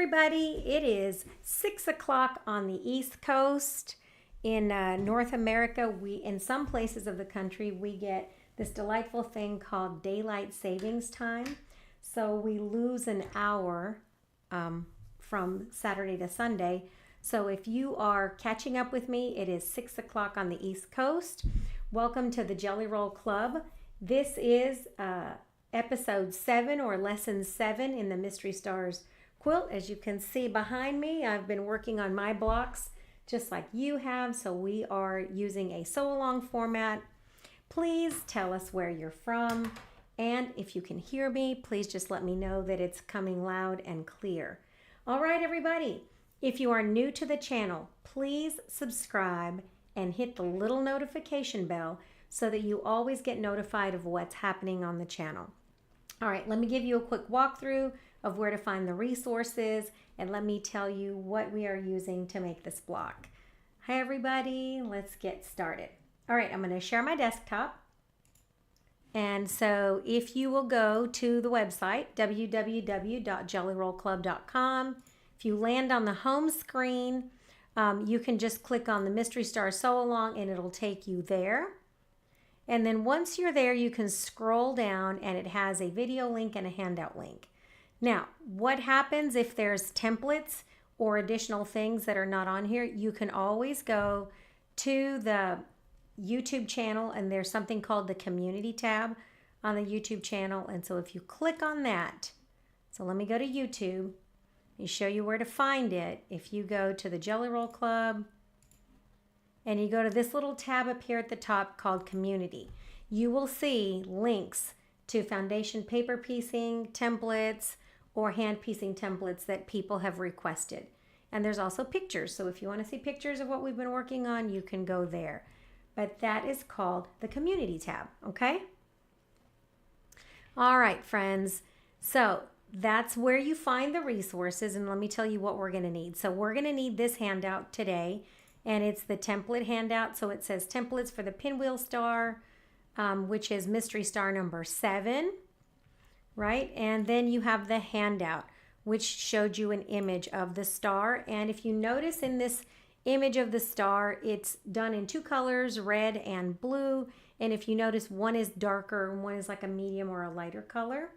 everybody. It is 6 o'clock on the East Coast. In North America, in some places of the country, we get this delightful thing called daylight savings time. So we lose an hour from Saturday to Sunday. So if you are catching up with me, it is 6 o'clock on the East Coast. Welcome to the Jelly Roll Club. This is episode 7 or lesson 7 in the Mystery Stars quilt. As you can see behind me, I've been working on my blocks just like you have. So we are using a sew-along format. Please tell us where you're from. And if you can hear me, please just let me know that it's coming loud and clear. All right, everybody. If you are new to the channel, please subscribe and hit the little notification bell so that you always get notified of what's happening on the channel. All right, let me give you a quick walkthrough of where to find the resources, and let me tell you what we are using to make this block. Hi, everybody. Let's get started. All right, I'm going to share my desktop. And so if you will go to the website, www.jellyrollclub.com, if you land on the home screen, you can just click on the Mystery Star Sew Along and it'll take you there. And then once you're there, you can scroll down and it has a video link and a handout link. Now, what happens if there's templates or additional things that are not on here? You can always go to the YouTube channel and there's something called the community tab on the YouTube channel. And so if you click on that, so let me go to YouTube and show you where to find it. If you go to the Jelly Roll Club and you go to this little tab up here at the top called community, you will see links to foundation paper piecing templates or hand piecing templates that people have requested. And there's also pictures. So if you want to see pictures of what we've been working on, you can go there. But that is called the community tab, okay? All right, friends. So that's where you find the resources, and let me tell you what we're gonna need. So we're gonna need this handout today, and it's the template handout. So it says templates for the pinwheel star, which is Mystery Star number 7, right? And then you have the handout, which showed you an image of the star. And if you notice in this image of the star, it's done in 2 colors, red and blue. And if you notice, one is darker and one is like a medium or a lighter color.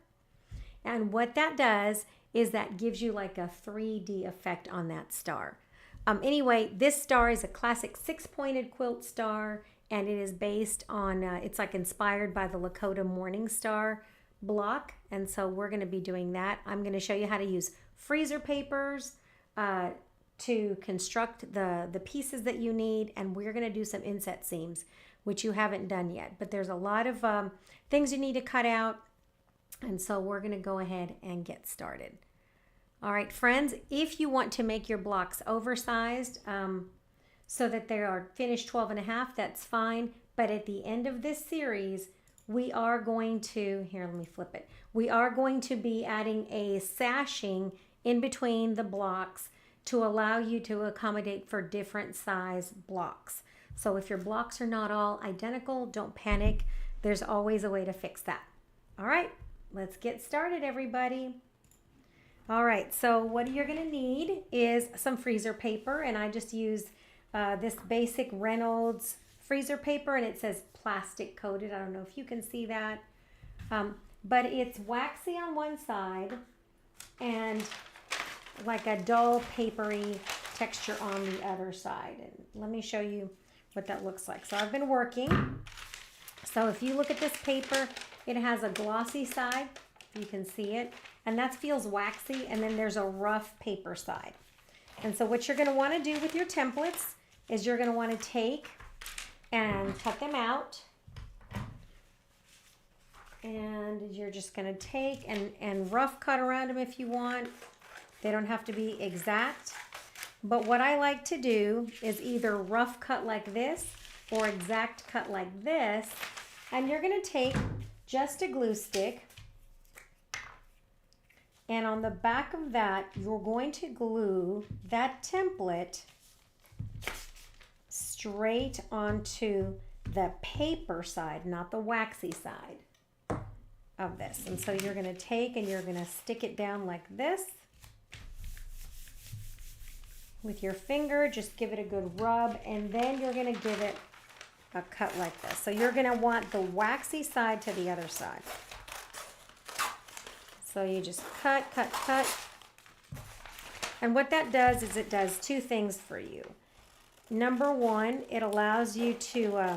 And what that does is that gives you like a 3D effect on that star. Anyway, this star is a classic 6-pointed quilt star, and it is based on, it's like inspired by the Lakota Morning Star block. And so we're going to be doing that. I'm going to show you how to use freezer papers to construct the pieces that you need, and we're going to do some inset seams, which you haven't done yet. But there's a lot of things you need to cut out, and so we're going to go ahead and get started. All right, friends, if you want to make your blocks oversized so that they are finished 12.5, that's fine. But at the end of this series, we are going to, here, let me flip it. We are going to be adding a sashing in between the blocks to allow you to accommodate for different size blocks. So if your blocks are not all identical, don't panic. There's always a way to fix that. All right, let's get started, everybody. All right, so what you're gonna need is some freezer paper, and I just use this basic Reynolds freezer paper, and it says plastic coated. I don't know if you can see that, but it's waxy on one side and like a dull papery texture on the other side. And let me show you what that looks like. So I've been working. So if you look at this paper, it has a glossy side, if you can see it, and that feels waxy, and then there's a rough paper side. And so what you're going to want to do with your templates is you're going to want to take and cut them out. And you're just going to take and rough cut around them if you want. They don't have to be exact. But what I like to do is either rough cut like this or exact cut like this. And you're going to take just a glue stick. And on the back of that, you're going to glue that template straight onto the paper side, not the waxy side of this. And so you're going to take and you're going to stick it down like this. with your finger. Just give it a good rub, and then you're going to give it a cut like this. So you're going to want the waxy side to the other side. So you just cut, cut, cut. And what that does is it does two things for you. Number one, it allows you to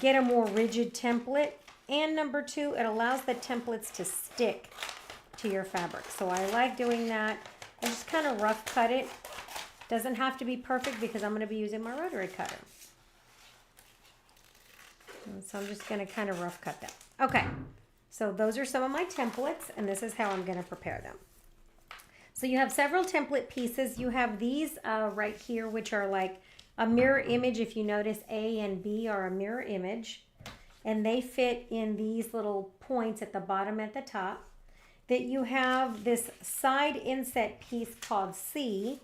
get a more rigid template. And number two, it allows the templates to stick to your fabric. So I like doing that. I just kind of rough cut it. Doesn't have to be perfect because I'm going to be using my rotary cutter. And so I'm just going to kind of rough cut that. Okay, so those are some of my templates, and this is how I'm going to prepare them. So you have several template pieces. You have these right here, which are like a mirror image. If you notice, A and B are a mirror image, and they fit in these little points at the bottom and at the top. That you have this side inset piece called C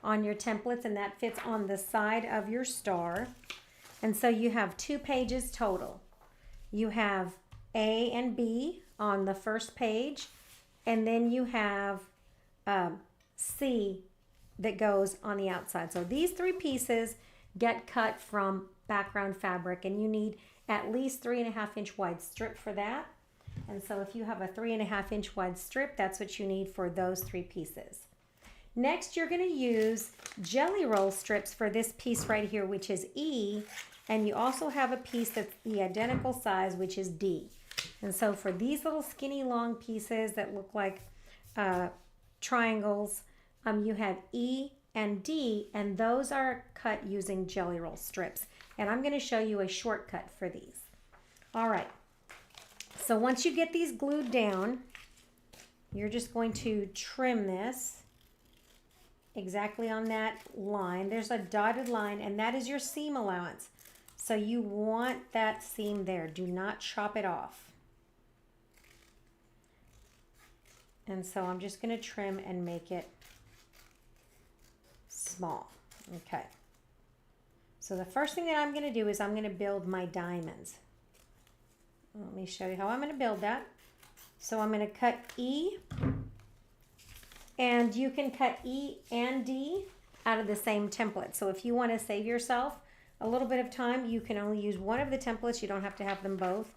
on your templates, and that fits on the side of your star. And so you have 2 pages total. You have A and B on the first page, and then you have C that goes on the outside. So these 3 pieces get cut from background fabric, and you need at least 3.5-inch wide strip for that. And so if you have a 3.5-inch wide strip, that's what you need for those 3 pieces. Next, you're going to use jelly roll strips for this piece right here, which is E, and you also have a piece that's the identical size, which is D. And so for these little skinny long pieces that look like triangles, you have E and D, and those are cut using jelly roll strips. And I'm going to show you a shortcut for these. All right. So once you get these glued down, you're just going to trim this exactly on that line. There's a dotted line, and that is your seam allowance. So you want that seam there. Do not chop it off. And so I'm just going to trim and make it small. Okay. So the first thing that I'm going to do is I'm going to build my diamonds. Let me show you how I'm going to build that. So I'm going to cut E, and you can cut E and D out of the same template. So if you want to save yourself a little bit of time, you can only use one of the templates. You don't have to have them both.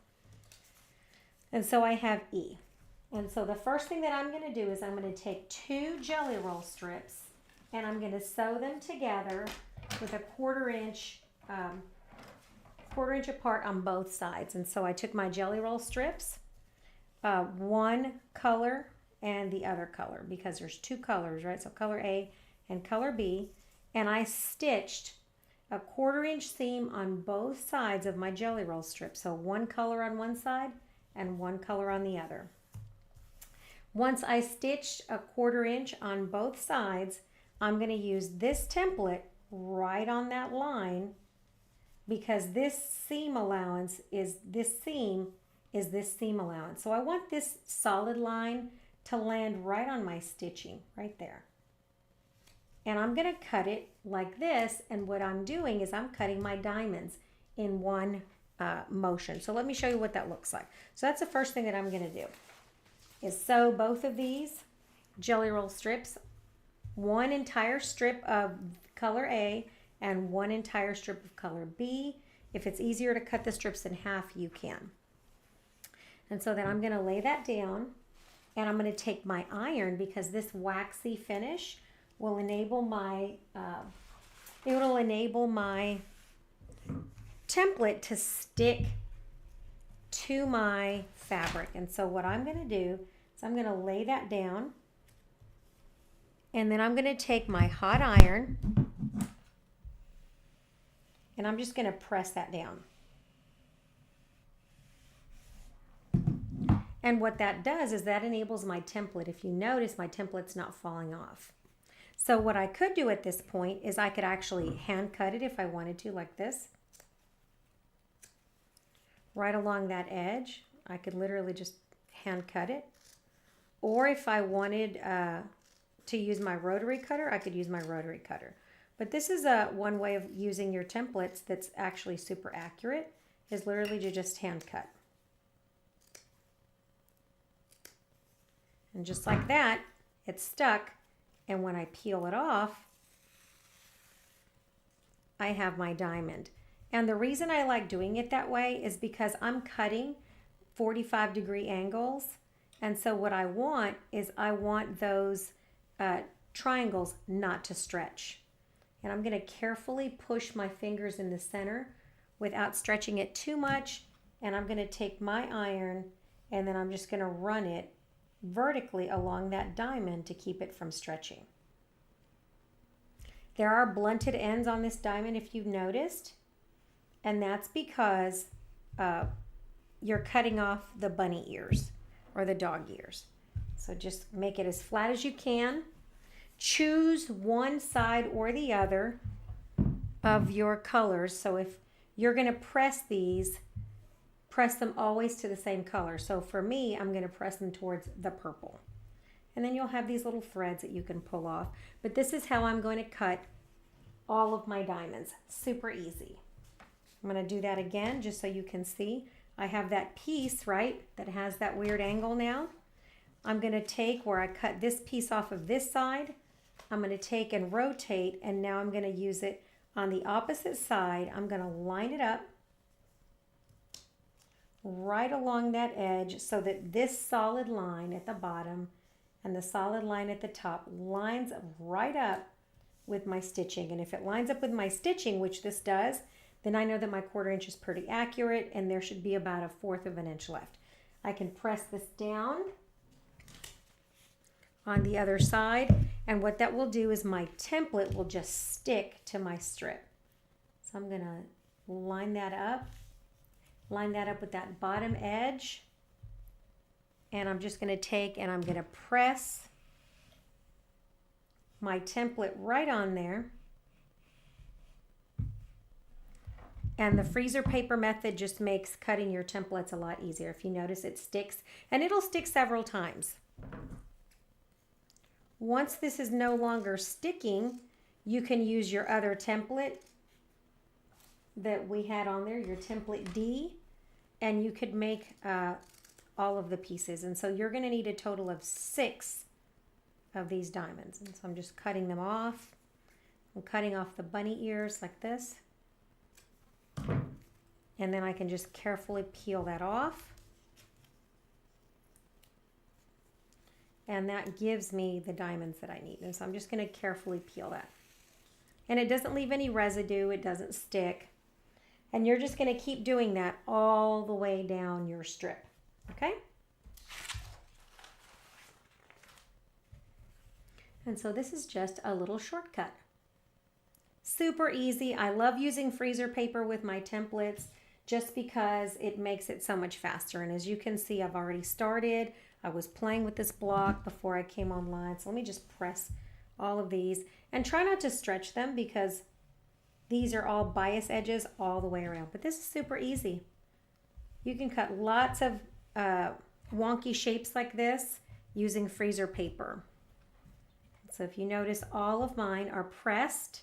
And so I have E. And so the first thing that I'm going to do is I'm going to take 2 jelly roll strips, and I'm going to sew them together with a 1/4 inch apart on both sides. And so I took my jelly roll strips, one color and the other color, because there's 2 colors, right? So color A and color B, and I stitched a 1/4 inch seam on both sides of my jelly roll strip. So one color on one side and one color on the other. Once I stitched a 1/4 inch on both sides, I'm going to use this template right on that line, because this seam allowance is this seam allowance. So I want this solid line to land right on my stitching right there. And I'm going to cut it like this, and what I'm doing is I'm cutting my diamonds in one motion. So let me show you what that looks like. So that's the first thing that I'm going to do, is sew both of these jelly roll strips, one entire strip of color A and one entire strip of color B. If it's easier to cut the strips in half, you can. And so then I'm going to lay that down, and I'm going to take my iron, because this waxy finish will enable my template to stick to my fabric. And so what I'm going to do is I'm going to lay that down, and then I'm going to take my hot iron, and I'm just going to press that down. And what that does is that enables my template. If you notice, my template's not falling off. So what I could do at this point is I could actually hand cut it if I wanted to, like this. Right along that edge, I could literally just hand cut it. Or if I wanted to use my rotary cutter, I could use my rotary cutter. But this is one way of using your templates that's actually super accurate, is literally to just hand cut. And just like that, it's stuck. And when I peel it off, I have my diamond. And the reason I like doing it that way is because I'm cutting 45-degree angles. And so what I want is I want those triangles not to stretch. And I'm going to carefully push my fingers in the center without stretching it too much. And I'm going to take my iron and then I'm just going to run it vertically along that diamond to keep it from stretching. There are blunted ends on this diamond if you've noticed, and that's because you're cutting off the bunny ears or the dog ears. So just make it as flat as you can. Choose one side or the other of your colors. So if you're going to press these, press them always to the same color. So for me, I'm going to press them towards the purple. And then you'll have these little threads that you can pull off. But this is how I'm going to cut all of my diamonds. Super easy. I'm going to do that again just so you can see. I have that piece, right, that has that weird angle now. I'm going to take where I cut this piece off of this side. I'm going to take and rotate, and now I'm going to use it on the opposite side. I'm going to line it up right along that edge so that this solid line at the bottom and the solid line at the top lines right up with my stitching. And if it lines up with my stitching, which this does, then I know that my 1/4 inch is pretty accurate and there should be about 1/4 of an inch left. I can press this down on the other side, and what that will do is my template will just stick to my strip. So I'm going to line that up with that bottom edge. And I'm just going to take and I'm going to press my template right on there. And the freezer paper method just makes cutting your templates a lot easier. If you notice, it sticks, and it'll stick several times. Once this is no longer sticking, you can use your other template that we had on there, your template D, and you could make all of the pieces. And so you're going to need a total of 6 of these diamonds. And so I'm just cutting them off. I'm cutting off the bunny ears like this. And then I can just carefully peel that off. And that gives me the diamonds that I need. And so I'm just going to carefully peel that. And it doesn't leave any residue. It doesn't stick. And you're just going to keep doing that all the way down your strip. Okay? And so this is just a little shortcut. Super easy. I love using freezer paper with my templates just because it makes it so much faster. And as you can see, I've already started. I was playing with this block before I came online. So let me just press all of these and try not to stretch them because these are all bias edges all the way around. But this is super easy. You can cut lots of wonky shapes like this using freezer paper. So if you notice, all of mine are pressed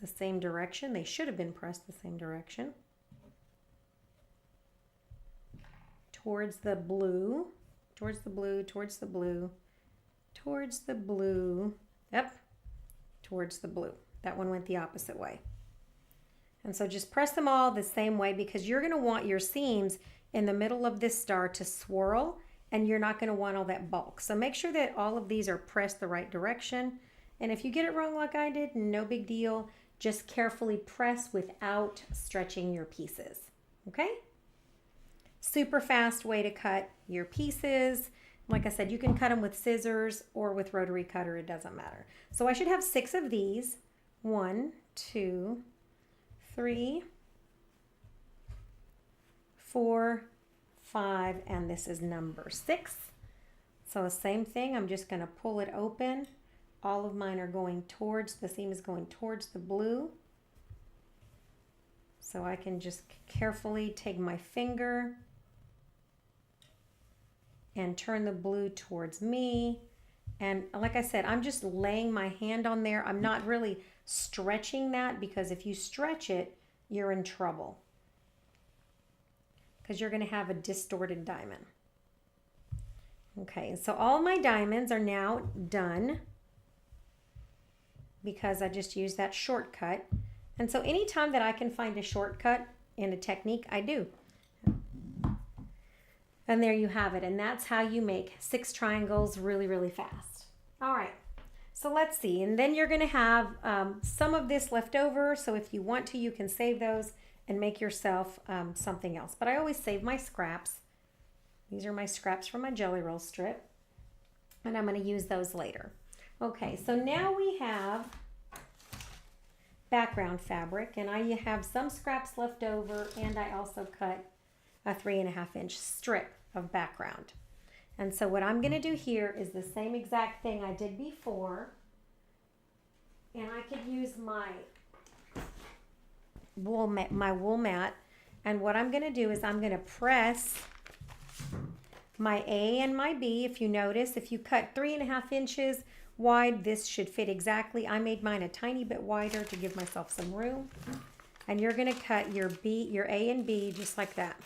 the same direction. They should have been pressed the same direction. Towards the blue, towards the blue, towards the blue, towards the blue, yep, towards the blue. That one went the opposite way. And so just press them all the same way because you're going to want your seams in the middle of this star to swirl, and you're not going to want all that bulk. So make sure that all of these are pressed the right direction. And if you get it wrong like I did, no big deal. Just carefully press without stretching your pieces. Okay? Super fast way to cut your pieces. Like I said, you can cut them with scissors or with rotary cutter. It doesn't matter. So I should have 6 of these. 1, 2, 3, 4, 5, and this is number 6. So the same thing, I'm just going to pull it open. All of mine are going towards, the seam is going towards the blue. So I can just carefully take my finger and turn the blue towards me. And like I said, I'm just laying my hand on there. I'm not really stretching that because if you stretch it, you're in trouble because you're going to have a distorted diamond. Okay, so all my diamonds are now done. because I just use that shortcut. And so anytime that I can find a shortcut in a technique, I do. And there you have it. And that's how you make 6 triangles really, really fast. All right. So let's see. And then you're going to have some of this left over. So if you want to, you can save those and make yourself something else. But I always save my scraps. These are my scraps from my jelly roll strip. And I'm going to use those later. Okay, so now we have background fabric, and I have some scraps left over, and I also cut a 3.5 inch strip of background. And so what I'm going to do here is the same exact thing I did before, and I could use my wool mat, and what I'm going to do is I'm going to press my A and my B. If you notice, if you cut 3.5 inches wide, this should fit exactly. I made mine a tiny bit wider to give myself some room. And you're going to cut your A and B just like that.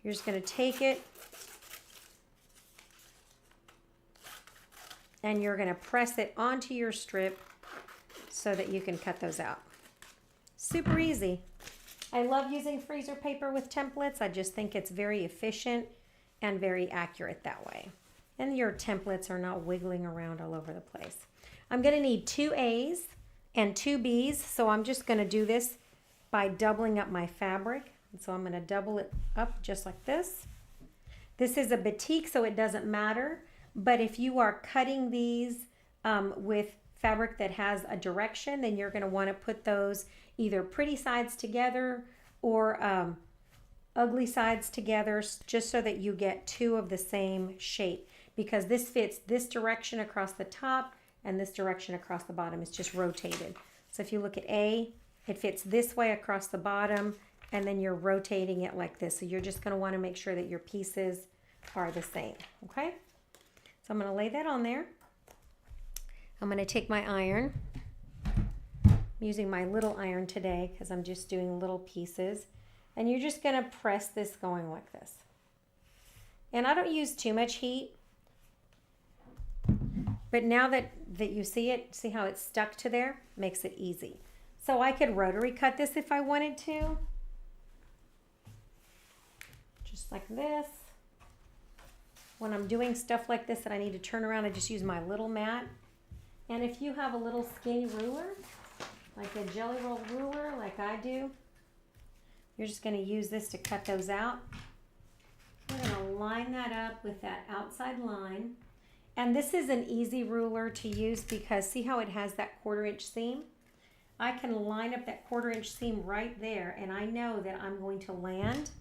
You're just going to take it and you're going to press it onto your strip so that you can cut those out. Super easy. I love using freezer paper with templates. I just think it's very efficient and very accurate that way. And your templates are not wiggling around all over the place. I'm going to need 2 A's and 2 B's, so I'm just going to do this by doubling up my fabric. And so I'm going to double it up just like this. This is a batik, so it doesn't matter, but if you are cutting these with fabric that has a direction, then you're going to want to put those either pretty sides together or ugly sides together, just so that you get 2 of the same shape, because this fits this direction across the top and this direction across the bottom. It's just rotated. So if you look at A, it fits this way across the bottom, and then you're rotating it like this. So you're just going to want to make sure that your pieces are the same, okay? So I'm going to lay that on there. I'm going to take my iron. I'm using my little iron today because I'm just doing little pieces. And you're just going to press this going like this. And I don't use too much heat. But now that you see it, see how it's stuck to there? Makes it easy. So I could rotary cut this if I wanted to. Just like this. When I'm doing stuff like this that I need to turn around, I just use my little mat. And if you have a little skinny ruler, like a jelly roll ruler like I do, you're just going to use this to cut those out. I'm going to line that up with that outside line. And this is an easy ruler to use because see how it has that 1/4 inch seam? I can line up that 1/4 inch seam right there, and I know that I'm going to land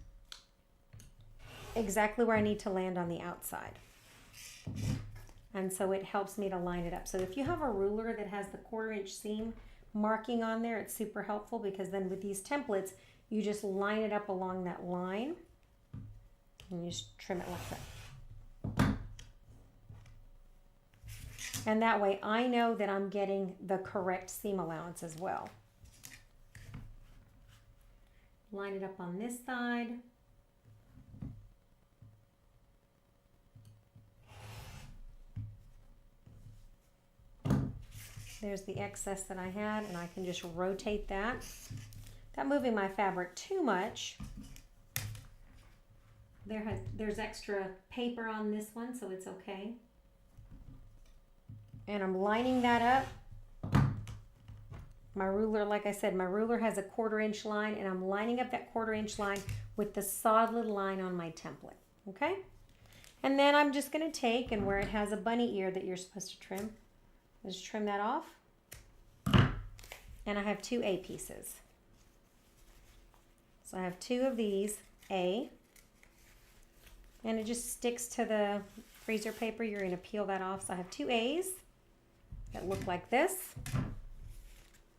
exactly where I need to land on the outside. And so it helps me to line it up. So if you have a ruler that has the 1/4 inch seam marking on there, it's super helpful, because then with these templates, you just line it up along that line and you just trim it like that. And that way I know that I'm getting the correct seam allowance as well. Line it up on this side. There's the excess that I had, and I can just rotate that. Without moving my fabric too much. There's extra paper on this one, so it's okay. And I'm lining that up. My ruler, like I said, my ruler has a 1/4 inch line, and I'm lining up that 1/4 inch line with the solid line on my template, okay? And then I'm just going to take, and where it has a bunny ear that you're supposed to trim, just trim that off. And I have 2 A pieces. So I have 2 of these A, and it just sticks to the freezer paper. You're going to peel that off. So I have 2 A's that look like this.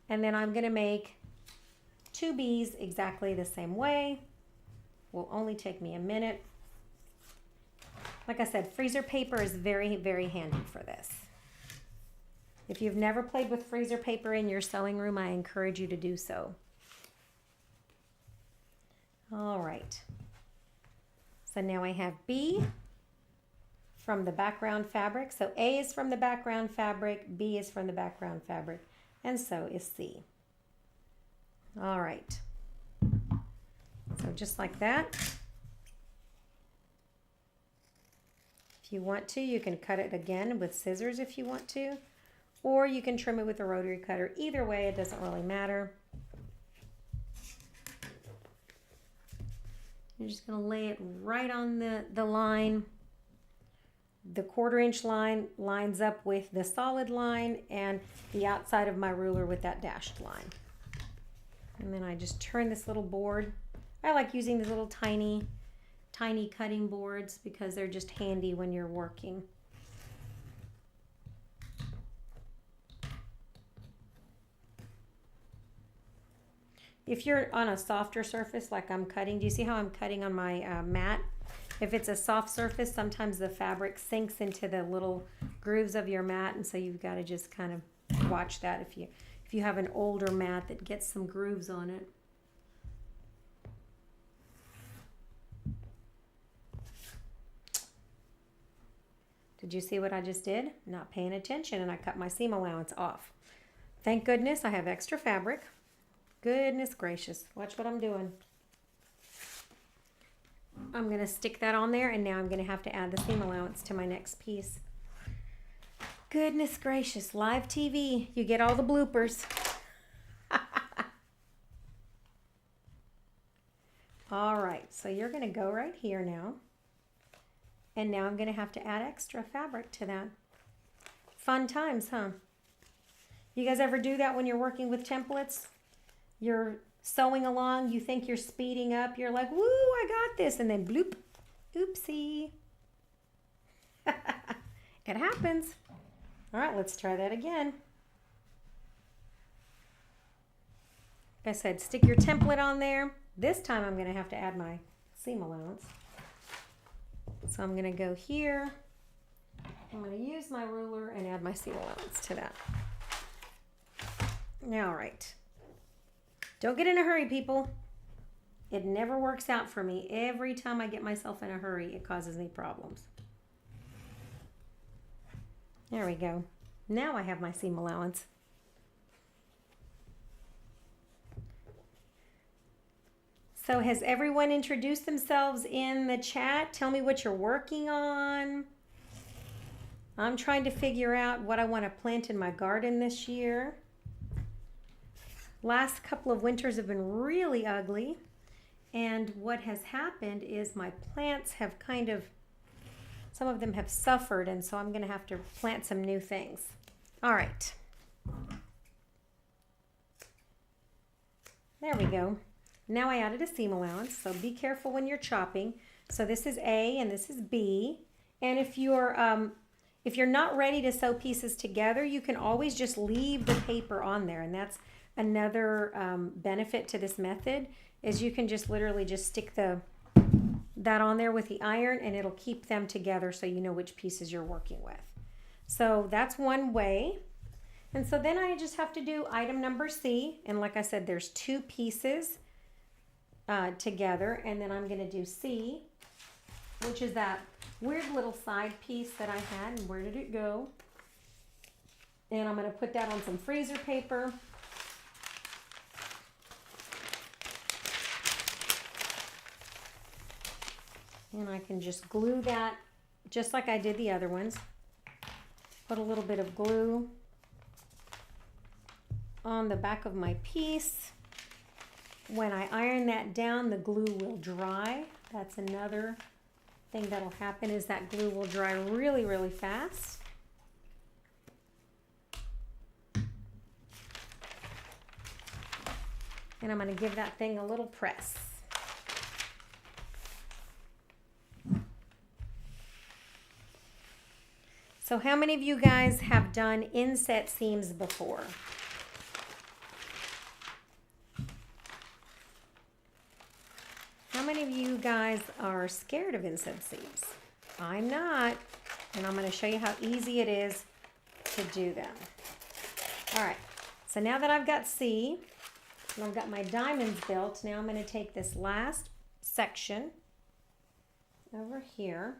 And then I'm going to make 2 B's exactly the same way. Will only take me a minute. Like I said, freezer paper is very, very handy for this. If you've never played with freezer paper in your sewing room, I encourage you to do so. All right. So now I have B, from the background fabric. So A is from the background fabric, B is from the background fabric, and so is C. All right. So just like that. If you want to, you can cut it again with scissors if you want to, or you can trim it with a rotary cutter. Either way, it doesn't really matter. You're just going to lay it right on the line. The 1/4 inch line lines up with the solid line and the outside of my ruler with that dashed line. And then I just turn this little board. I like using these little tiny cutting boards because they're just handy when you're working. If you're on a softer surface like I'm cutting, do you see how I'm cutting on my mat? If it's a soft surface, sometimes the fabric sinks into the little grooves of your mat, and so you've got to just kind of watch that if you have an older mat that gets some grooves on it. Did you see what I just did? Not paying attention, and I cut my seam allowance off. Thank goodness I have extra fabric. Goodness gracious. Watch what I'm doing. I'm going to stick that on there, and now I'm going to have to add the seam allowance to my next piece. Goodness gracious. Live TV. You get all the bloopers. All right. So you're going to go right here now. And now I'm going to have to add extra fabric to that. Fun times, huh? You guys ever do that when you're working with templates? You're sewing along, you think you're speeding up, you're like, woo, I got this, and then bloop, oopsie. It happens. All right, let's try that again. Like I said, stick your template on there. This time I'm going to have to add my seam allowance. So I'm going to go here. I'm going to use my ruler and add my seam allowance to that. Now, all right. Don't get in a hurry, people. It never works out for me. Every time I get myself in a hurry, it causes me problems. There we go. Now I have my seam allowance. So has everyone introduced themselves in the chat? Tell me what you're working on. I'm trying to figure out what I want to plant in my garden this year. Last couple of winters have been really ugly, and what has happened is my plants have some of them have suffered, and so I'm going to have to plant some new things. All right. There we go. Now I added a seam allowance, so be careful when you're chopping. So this is A and this is B, and if you're not ready to sew pieces together, you can always just leave the paper on there, and that's another benefit to this method is you can just literally just stick that on there with the iron, and it'll keep them together so you know which pieces you're working with. So that's one way. And so then I just have to do item number C, and like I said, there's 2 pieces together, and then I'm going to do C, which is that weird little side piece that I had. And where did it go? And I'm going to put that on some freezer paper. And I can just glue that just like I did the other ones. Put a little bit of glue on the back of my piece. When I iron that down, the glue will dry. That's another thing that'll happen is that glue will dry really, really fast. And I'm going to give that thing a little press. So how many of you guys have done inset seams before? How many of you guys are scared of inset seams? I'm not, and I'm going to show you how easy it is to do them. All right, so now that I've got C, and I've got my diamonds built, now I'm going to take this last section over here.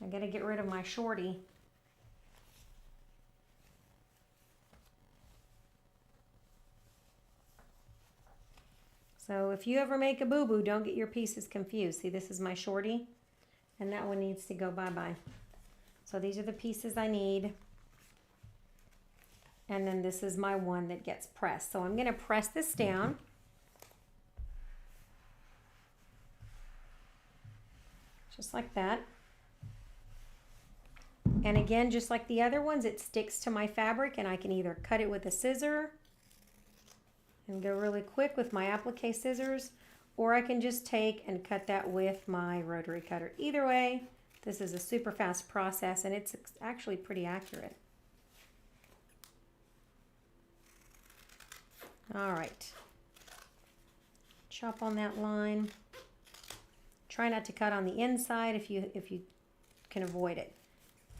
I gotta get rid of my shorty. So if you ever make a boo-boo, don't get your pieces confused. See, this is my shorty, and that one needs to go bye-bye. So these are the pieces I need. And then this is my one that gets pressed. So I'm gonna press this down. Just like that. And again, just like the other ones, it sticks to my fabric, and I can either cut it with a scissor and go really quick with my applique scissors, or I can just take and cut that with my rotary cutter. Either way, this is a super fast process, and it's actually pretty accurate. All right, chop on that line. Try not to cut on the inside if you can avoid it,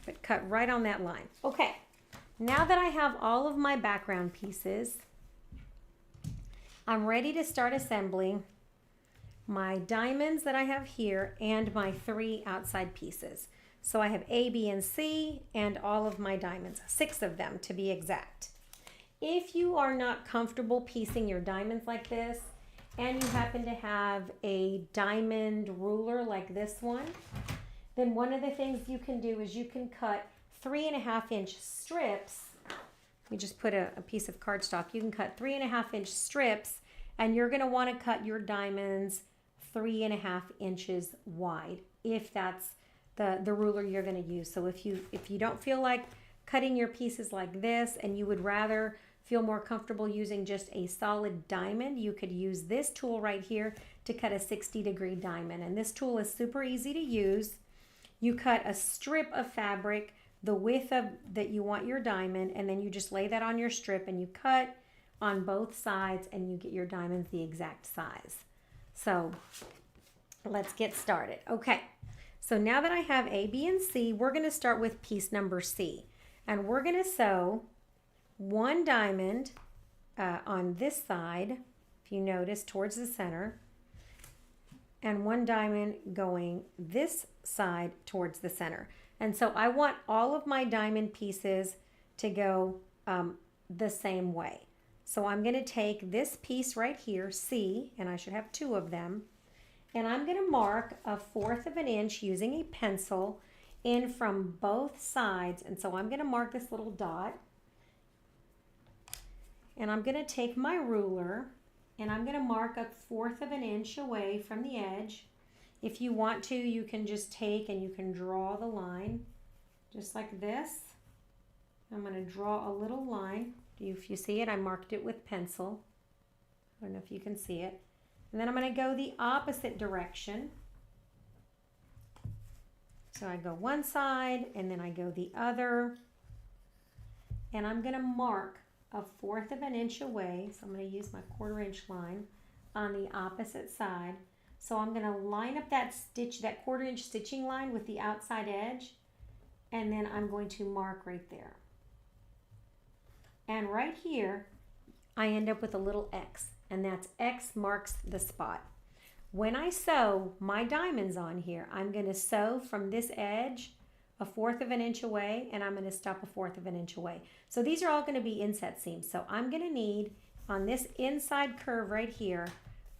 but cut right on that line. Okay, now that I have all of my background pieces, I'm ready to start assembling my diamonds that I have here and my 3 outside pieces. So I have A, B, and C and all of my diamonds, 6 of them to be exact. If you are not comfortable piecing your diamonds like this, and you happen to have a diamond ruler like this one, then one of the things you can do is you can cut 3.5-inch strips. You just put a piece of cardstock. You can cut 3.5-inch strips, and you're going to want to cut your diamonds 3.5 inches wide if that's the ruler you're going to use. So if you don't feel like cutting your pieces like this and you would rather feel more comfortable using just a solid diamond, you could use this tool right here to cut a 60-degree diamond. And this tool is super easy to use. You cut a strip of fabric the width of that you want your diamond, and then you just lay that on your strip and you cut on both sides and you get your diamonds the exact size. So let's get started. Okay, so now that I have A, B, and C, we're going to start with piece number C, and we're going to sew 1 diamond on this side, if you notice, towards the center, and 1 diamond going this side towards the center. And so I want all of my diamond pieces to go the same way. So I'm going to take this piece right here, C, and I should have 2 of them, and I'm going to mark 1/4 of an inch using a pencil in from both sides. And so I'm going to mark this little dot, and I'm going to take my ruler and I'm going to mark 1/4 of an inch away from the edge. If you want to, you can just take and you can draw the line just like this. I'm going to draw a little line. If you see it, I marked it with pencil. I don't know if you can see it. And then I'm going to go the opposite direction. So I go one side and then I go the other. And I'm going to mark 1/4 of an inch away. So I'm going to use my 1/4 inch line on the opposite side. So I'm going to line up that stitch, that 1/4 inch stitching line with the outside edge, and then I'm going to mark right there. And right here, I end up with a little X, and that's X marks the spot. When I sew my diamonds on here, I'm going to sew from this edge 1/4 of an inch away, and I'm going to stop 1/4 of an inch away. So these are all going to be inset seams. So I'm going to need, on this inside curve right here,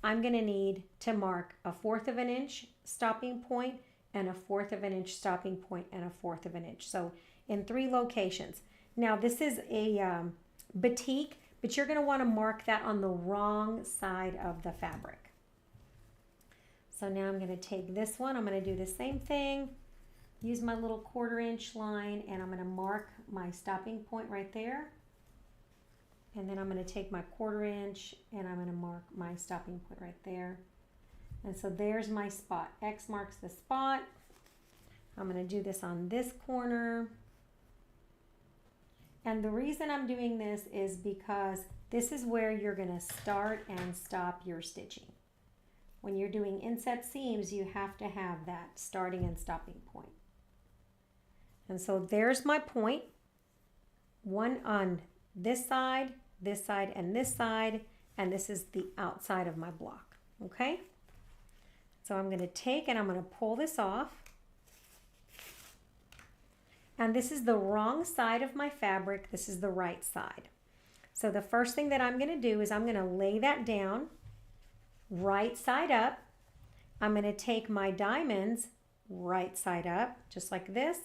I'm going to need to mark 1/4 of an inch stopping point and 1/4 of an inch stopping point and 1/4 of an inch. So in 3 locations. Now this is a batik, but you're going to want to mark that on the wrong side of the fabric. So now I'm going to take this one. I'm going to do the same thing. Use my little 1/4 inch line, and I'm going to mark my stopping point right there. And then I'm going to take my 1/4 inch and I'm going to mark my stopping point right there. And so there's my spot. X marks the spot. I'm going to do this on this corner. And the reason I'm doing this is because this is where you're going to start and stop your stitching. When you're doing inset seams, you have to have that starting and stopping point. And so there's my point. One on this side, and this side, and this is the outside of my block, okay? So I'm going to take and I'm going to pull this off. And this is the wrong side of my fabric. This is the right side. So the first thing that I'm going to do is I'm going to lay that down right side up. I'm going to take my diamonds right side up, just like this.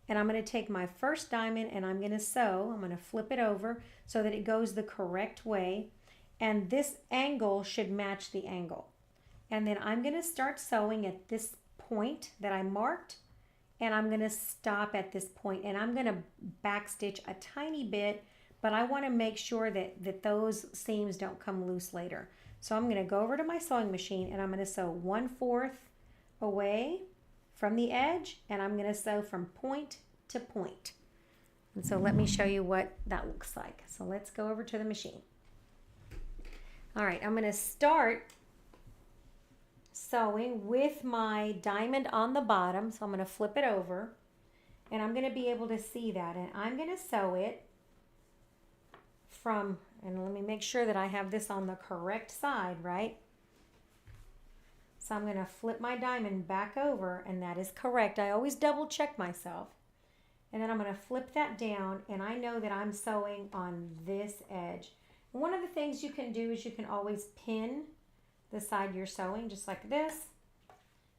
And I'm going to take my first diamond and I'm going to sew. I'm going to flip it over so that it goes the correct way. And this angle should match the angle. And then I'm going to start sewing at this point that I marked. And I'm going to stop at this point. And I'm going to backstitch a tiny bit, but I want to make sure that those seams don't come loose later. So I'm going to go over to my sewing machine and I'm going to sew 1/4 away from the edge, and I'm going to sew from point to point. And so let me show you what that looks like. So let's go over to the machine. All right, I'm going to start sewing with my diamond on the bottom. So I'm going to flip it over and I'm going to be able to see that. And I'm going to sew it from, and let me make sure that I have this on the correct side, right? So I'm going to flip my diamond back over, and that is correct. I always double check myself. And then I'm going to flip that down, and I know that I'm sewing on this edge. And one of the things you can do is you can always pin the side you're sewing, just like this,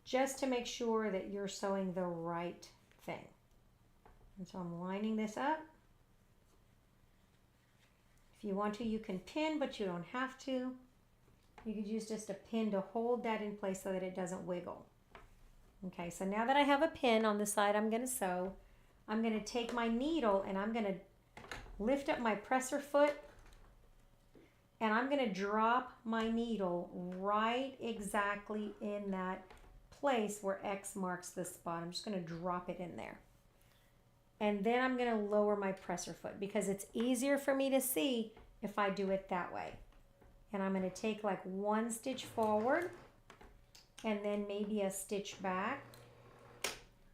just to make sure that you're sewing the right thing. And so I'm lining this up. If you want to, you can pin, but you don't have to. You could use just a pin to hold that in place so that it doesn't wiggle. Okay, so now that I have a pin on the side I'm going to sew, I'm going to take my needle and I'm going to lift up my presser foot and I'm going to drop my needle right exactly in that place where X marks the spot. I'm just going to drop it in there. And then I'm going to lower my presser foot because it's easier for me to see if I do it that way. And I'm going to take like 1 stitch forward and then maybe a stitch back.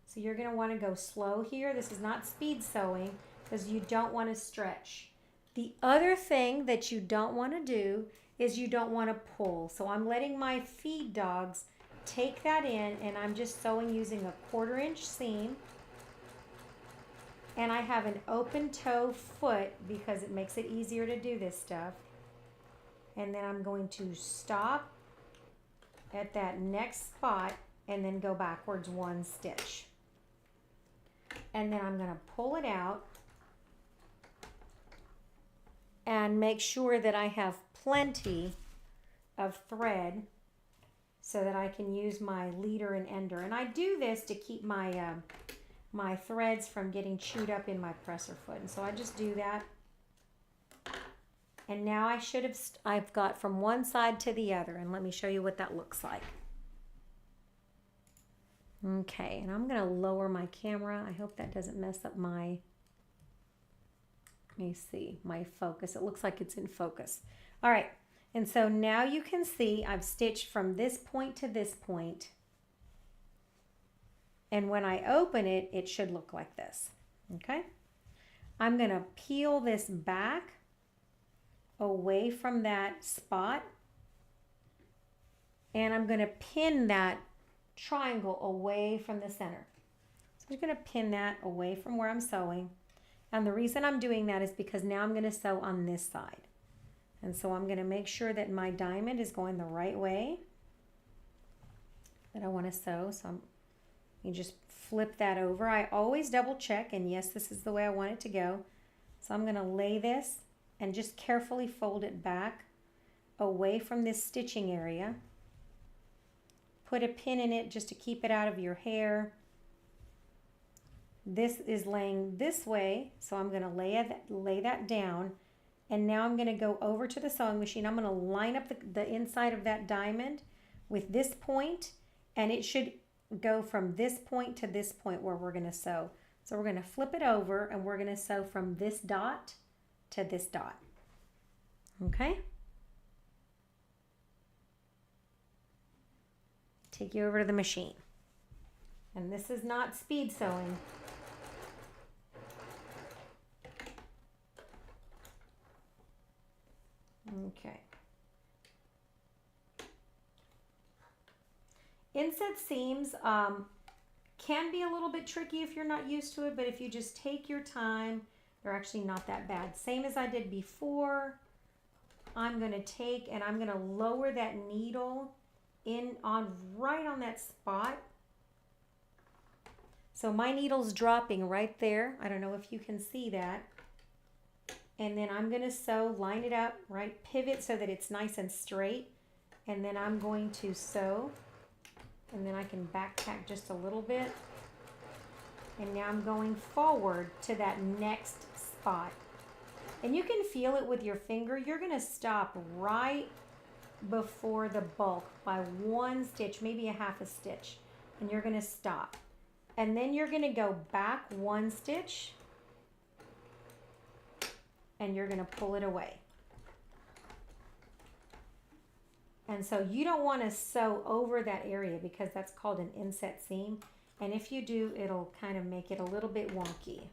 So you're going to want to go slow here. This is not speed sewing because you don't want to stretch. The other thing that you don't want to do is you don't want to pull. So I'm letting my feed dogs take that in, and I'm just sewing using a 1/4 inch seam. And I have an open toe foot because it makes it easier to do this stuff. And then I'm going to stop at that next spot and then go backwards 1 stitch. And then I'm going to pull it out and make sure that I have plenty of thread so that I can use my leader and ender. And I do this to keep my my threads from getting chewed up in my presser foot. And so I just do that. And now I've got from one side to the other, and let me show you what that looks like. Okay, and I'm going to lower my camera. I hope that doesn't mess up my, let me see, my focus. It looks like it's in focus. All right, and so now you can see I've stitched from this point to this point. And when I open it, it should look like this, okay? I'm going to peel this back away from that spot, and I'm going to pin that triangle away from the center. So I'm going to pin that away from where I'm sewing, and the reason I'm doing that is because now I'm going to sew on this side. And so I'm going to make sure that my diamond is going the right way that I want to sew. So you just flip that over. I always double check, and yes, this is the way I want it to go. So I'm going to lay this and just carefully fold it back away from this stitching area. Put a pin in it just to keep it out of your hair. This is laying this way, so I'm going to lay that down. And now I'm going to go over to the sewing machine. I'm going to line up the inside of that diamond with this point, and it should go from this point to this point where we're going to sew. So we're going to flip it over, and we're going to sew from this dot to this dot. Okay? Take you over to the machine. And this is not speed sewing. Okay. Inset seams can be a little bit tricky if you're not used to it, but if you just take your time, they're actually not that bad. Same as I did before. I'm going to take and I'm going to lower that needle in on right on that spot. So my needle's dropping right there. I don't know if you can see that. And then I'm going to sew, line it up, right? Pivot so that it's nice and straight. And then I'm going to sew. And then I can backtack just a little bit. And now I'm going forward to that next spot. And you can feel it with your finger. You're going to stop right before the bulk by one stitch, maybe a half a stitch. And you're going to stop. And then you're going to go back one stitch. And you're going to pull it away. And so you don't want to sew over that area because that's called an inset seam. And if you do, it'll kind of make it a little bit wonky.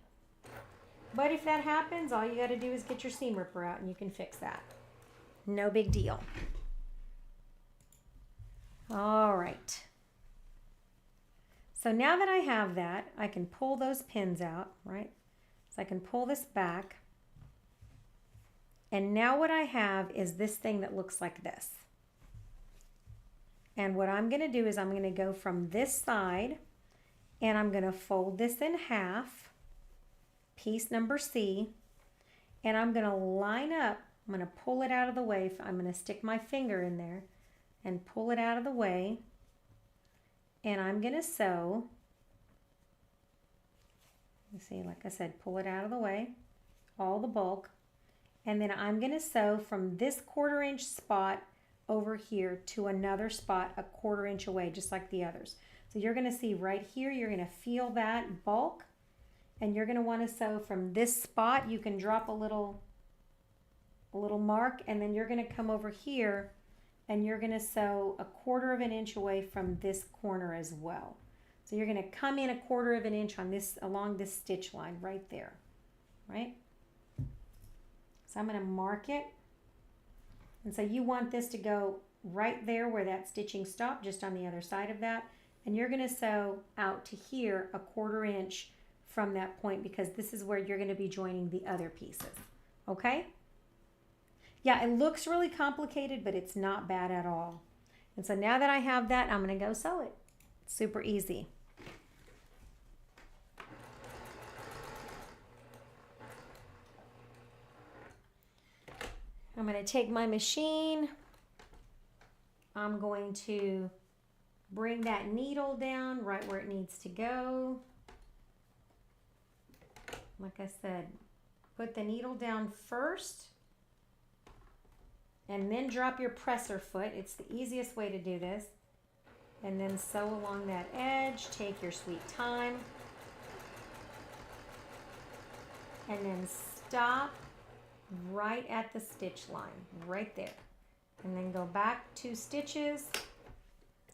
But if that happens, all you got to do is get your seam ripper out and you can fix that. No big deal. All right. So now that I have that, I can pull those pins out, right? So I can pull this back. And now what I have is this thing that looks like this. And what I'm going to do is I'm going to go from this side and I'm going to fold this in half. Piece number C, and I'm going to line up, I'm going to pull it out of the way, I'm going to stick my finger in there and pull it out of the way, and I'm going to sew, you see, like I said, pull it out of the way, all the bulk, and then I'm going to sew from this 1/4 inch spot over here to another spot a 1/4 inch away, just like the others. So you're going to see right here, you're going to feel that bulk. And you're going to want to sew from this spot. You can drop a little mark, and then you're going to come over here and you're going to sew a 1/4 inch away from this corner as well. So you're going to come in a 1/4 inch on this, along this stitch line right there, right? So I'm going to mark it. And so you want this to go right there where that stitching stopped, just on the other side of that. And you're going to sew out to here a 1/4 inch from that point, because this is where you're going to be joining the other pieces. Okay? Yeah, it looks really complicated, but it's not bad at all. And so now that I have that, I'm going to go sew it. It's super easy. I'm going to take my machine. I'm going to bring that needle down right where it needs to go. Like I said, put the needle down first and then drop your presser foot. It's the easiest way to do this. And then sew along that edge. Take your sweet time. And then stop right at the stitch line, right there. And then go back 2 stitches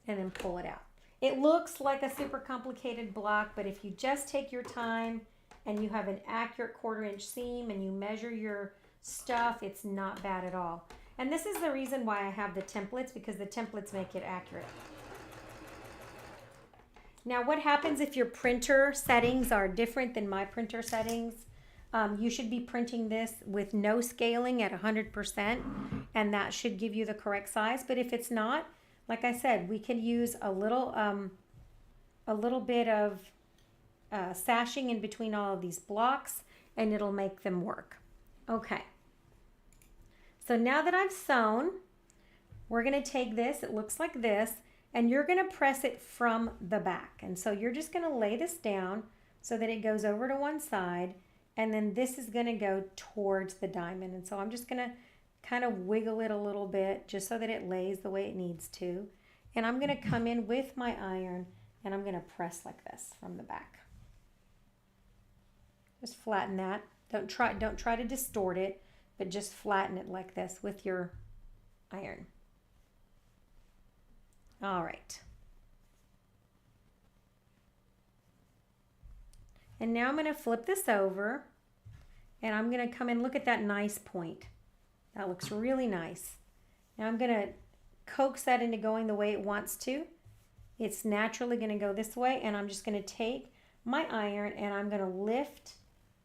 and then pull it out. It looks like a super complicated block, but if you just take your time and you have an accurate 1/4 inch seam and you measure your stuff, it's not bad at all. And this is the reason why I have the templates, because the templates make it accurate. Now, what happens if your printer settings are different than my printer settings? You should be printing this with no scaling at 100%, and that should give you the correct size. But if it's not, like I said, we can use a little bit of sashing in between all of these blocks, and it'll make them work. Okay. So now that I've sewn, we're going to take this, it looks like this, and you're going to press it from the back. And so you're just going to lay this down so that it goes over to one side, and then this is going to go towards the diamond. And so I'm just going to kind of wiggle it a little bit just so that it lays the way it needs to. And I'm going to come in with my iron and I'm going to press like this from the back. Just flatten that. Don't try to distort it, but just flatten it like this with your iron. All right. And now I'm going to flip this over and I'm going to come in, look at that nice point. That looks really nice. Now I'm going to coax that into going the way it wants to. It's naturally going to go this way, and I'm just going to take my iron and I'm going to lift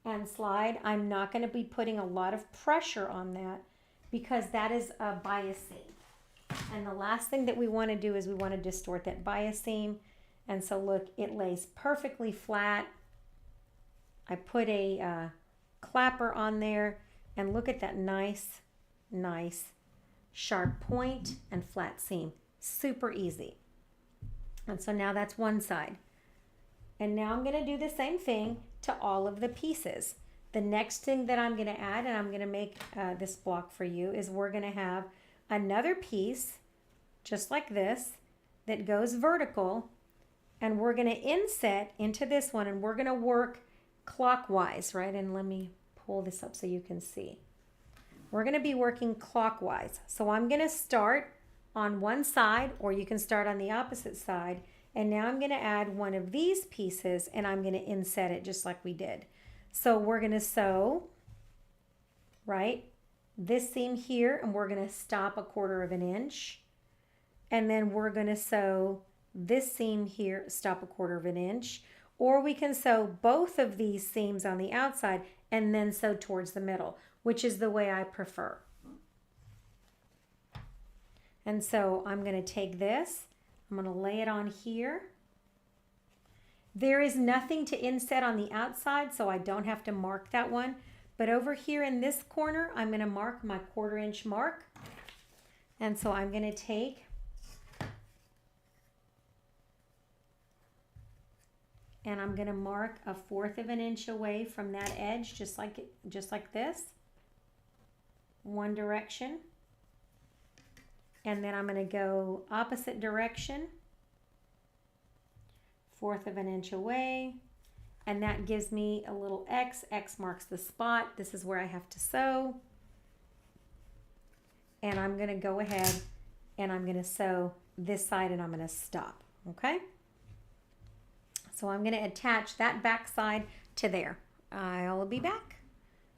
and slide. I'm not going to be putting a lot of pressure on that because that is a bias seam. And the last thing that we want to do is we want to distort that bias seam. And so look, it lays perfectly flat. I put a clapper on there, and look at that nice sharp point and flat seam. Super easy. And so now that's one side. And now I'm going to do the same thing to all of the pieces. The next thing that I'm going to add, and I'm going to make this block for you, is we're going to have another piece just like this that goes vertical, and we're going to inset into this one, and we're going to work clockwise, right? And let me pull this up so you can see. We're going to be working clockwise. So I'm going to start on one side, or you can start on the opposite side. And now I'm going to add one of these pieces, and I'm going to inset it just like we did. So we're going to sew, right, this seam here, and we're going to stop 1/4 of an inch. And then we're going to sew this seam here, stop 1/4 of an inch. Or we can sew both of these seams on the outside and then sew towards the middle, which is the way I prefer. And so I'm going to take this, I'm going to lay it on here. There is nothing to inset on the outside, so I don't have to mark that one. But over here in this corner, I'm going to mark my 1/4 inch mark. And so I'm going to take and I'm going to mark 1/4 of an inch away from that edge, just like this, one direction. And then I'm going to go opposite direction, 1/4 of an inch away, and that gives me a little X. X marks the spot. This is where I have to sew. And I'm going to go ahead and I'm going to sew this side, and I'm going to stop, okay? So I'm going to attach that back side to there. I'll be back.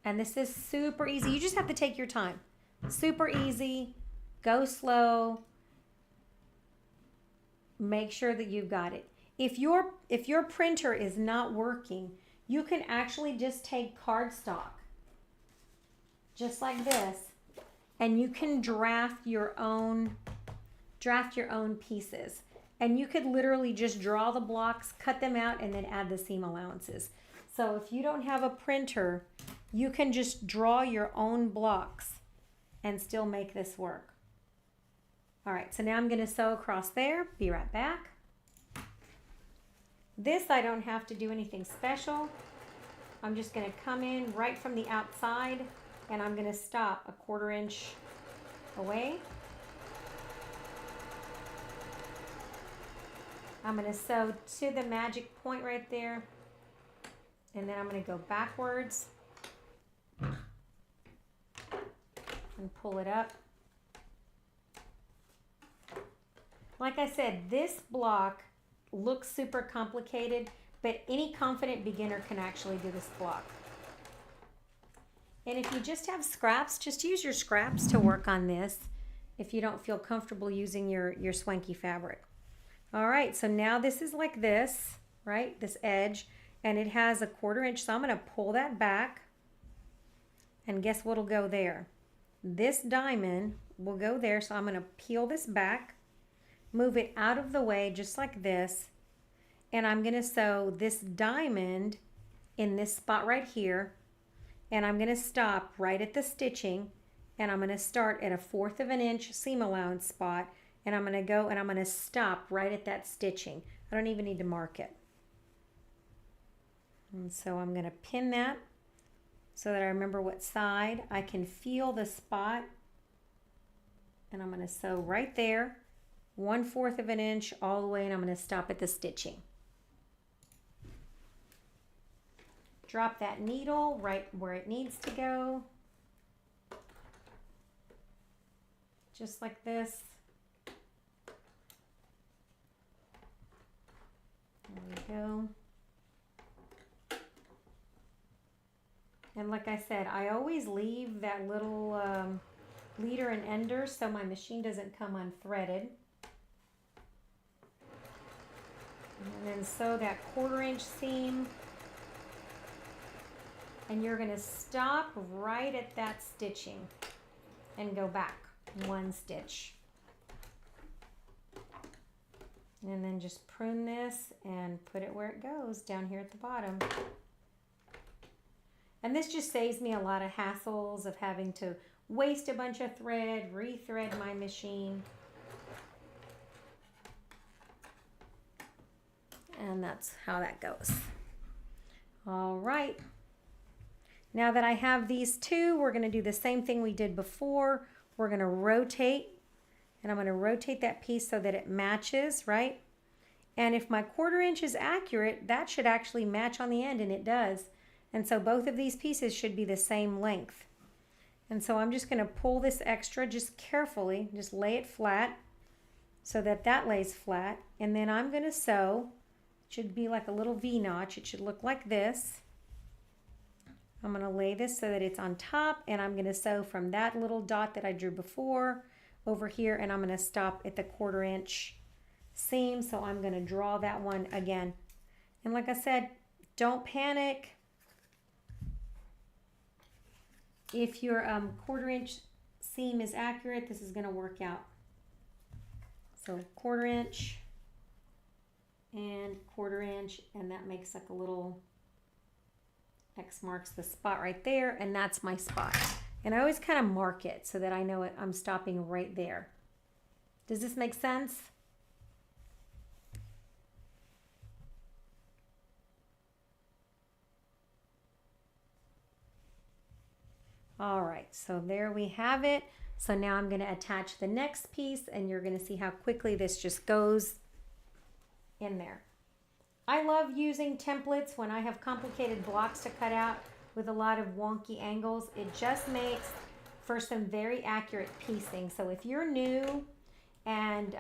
And this is super easy. You just have to take your time. Super easy. Go slow. Make sure that you've got it. If your printer is not working, you can actually just take cardstock, just like this, and you can draft your own pieces. And you could literally just draw the blocks, cut them out, and then add the seam allowances. So if you don't have a printer, you can just draw your own blocks and still make this work. All right, so now I'm going to sew across there. Be right back. This, I don't have to do anything special. I'm just going to come in right from the outside, and I'm going to stop 1/4 inch away. I'm going to sew to the magic point right there, and then I'm going to go backwards and pull it up. Like I said, this block looks super complicated, but any confident beginner can actually do this block. And if you just have scraps, just use your scraps to work on this if you don't feel comfortable using your swanky fabric. All right, so now this is like this, right? This edge, and it has 1/4 inch, so I'm going to pull that back, and guess what'll go there? This diamond will go there, so I'm going to peel this back, move it out of the way just like this, and I'm going to sew this diamond in this spot right here, and I'm going to stop right at the stitching, and I'm going to start at 1/4 of an inch seam allowance spot, and I'm going to go and I'm going to stop right at that stitching. I don't even need to mark it. And so I'm going to pin that so that I remember what side. I can feel the spot, and I'm going to sew right there, 1/4 of an inch all the way, and I'm going to stop at the stitching. Drop that needle right where it needs to go, just like this. There we go. And like I said, I always leave that little leader and ender so my machine doesn't come unthreaded. And then sew that 1/4 inch seam. And you're gonna stop right at that stitching and go back 1 stitch. And then just prune this and put it where it goes, down here at the bottom. And this just saves me a lot of hassles of having to waste a bunch of thread, rethread my machine. And that's how that goes. All right. Now that I have these two, we're gonna do the same thing we did before. We're gonna rotate, and I'm gonna rotate that piece so that it matches, right? And if my 1/4 inch is accurate, that should actually match on the end, and it does. And so both of these pieces should be the same length. And so I'm just gonna pull this extra just carefully, just lay it flat so that that lays flat. And then I'm gonna sew, it should be like a little V-notch. It should look like this. I'm gonna lay this so that it's on top, and I'm gonna sew from that little dot that I drew before over here, and I'm gonna stop at the 1/4 inch seam. So I'm gonna draw that one again. And like I said, don't panic. If your 1/4 inch seam is accurate, this is gonna work out. So 1/4 inch and 1/4 inch, and that makes like a little X marks the spot right there, and that's my spot. And I always kind of mark it so that I know I'm stopping right there. Does this make sense? All right, so there we have it. So now I'm going to attach the next piece, and you're going to see how quickly this just goes in there. I love using templates when I have complicated blocks to cut out with a lot of wonky angles. It just makes for some very accurate piecing. So if you're new and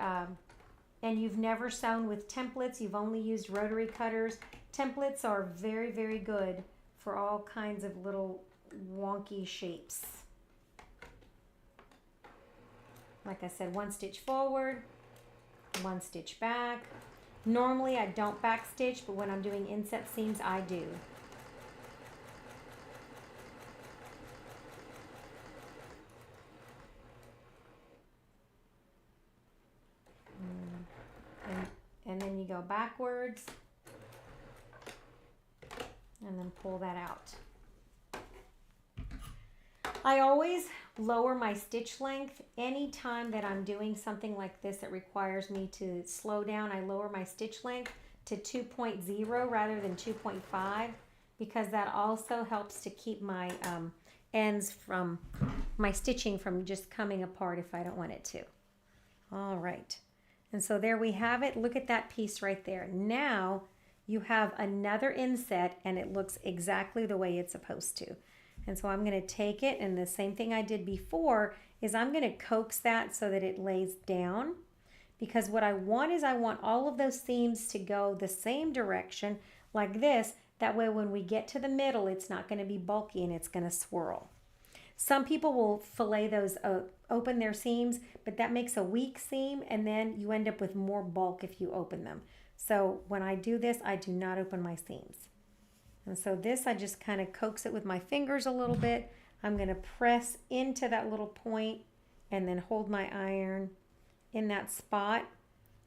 you've never sewn with templates, you've only used rotary cutters, templates are very, very good for all kinds of little wonky shapes. Like I said, 1 stitch forward, 1 stitch back. Normally I don't back stitch, but when I'm doing inset seams, I do. And then you go backwards and then pull that out. I always lower my stitch length anytime that I'm doing something like this that requires me to slow down. I lower my stitch length to 2.0 rather than 2.5 because that also helps to keep my ends from my stitching from just coming apart if I don't want it to. All right, and so there we have it. Look at that piece right there. Now you have another inset, and it looks exactly the way it's supposed to. And so I'm going to take it, and the same thing I did before is I'm going to coax that so that it lays down, because what I want is I want all of those seams to go the same direction like this. That way when we get to the middle, it's not going to be bulky and it's going to swirl. Some people will fillet those, open their seams, but that makes a weak seam, and then you end up with more bulk if you open them. So when I do this, I do not open my seams. And so this, I just kind of coax it with my fingers a little bit. I'm going to press into that little point and then hold my iron in that spot.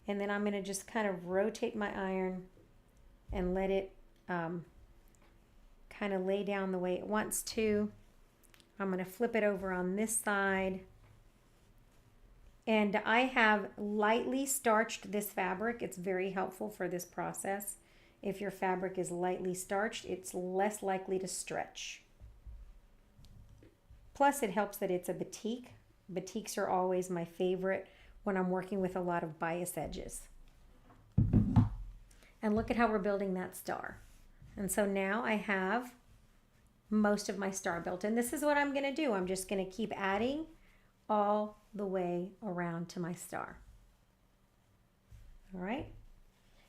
And then I'm going to just kind of rotate my iron and let it kind of lay down the way it wants to. I'm going to flip it over on this side. And I have lightly starched this fabric. It's very helpful for this process. If your fabric is lightly starched, it's less likely to stretch. Plus, it helps that it's a batik. Batiks are always my favorite when I'm working with a lot of bias edges. And look at how we're building that star. And so now I have most of my star built. And this is what I'm going to do. I'm just going to keep adding all the way around to my star. All right.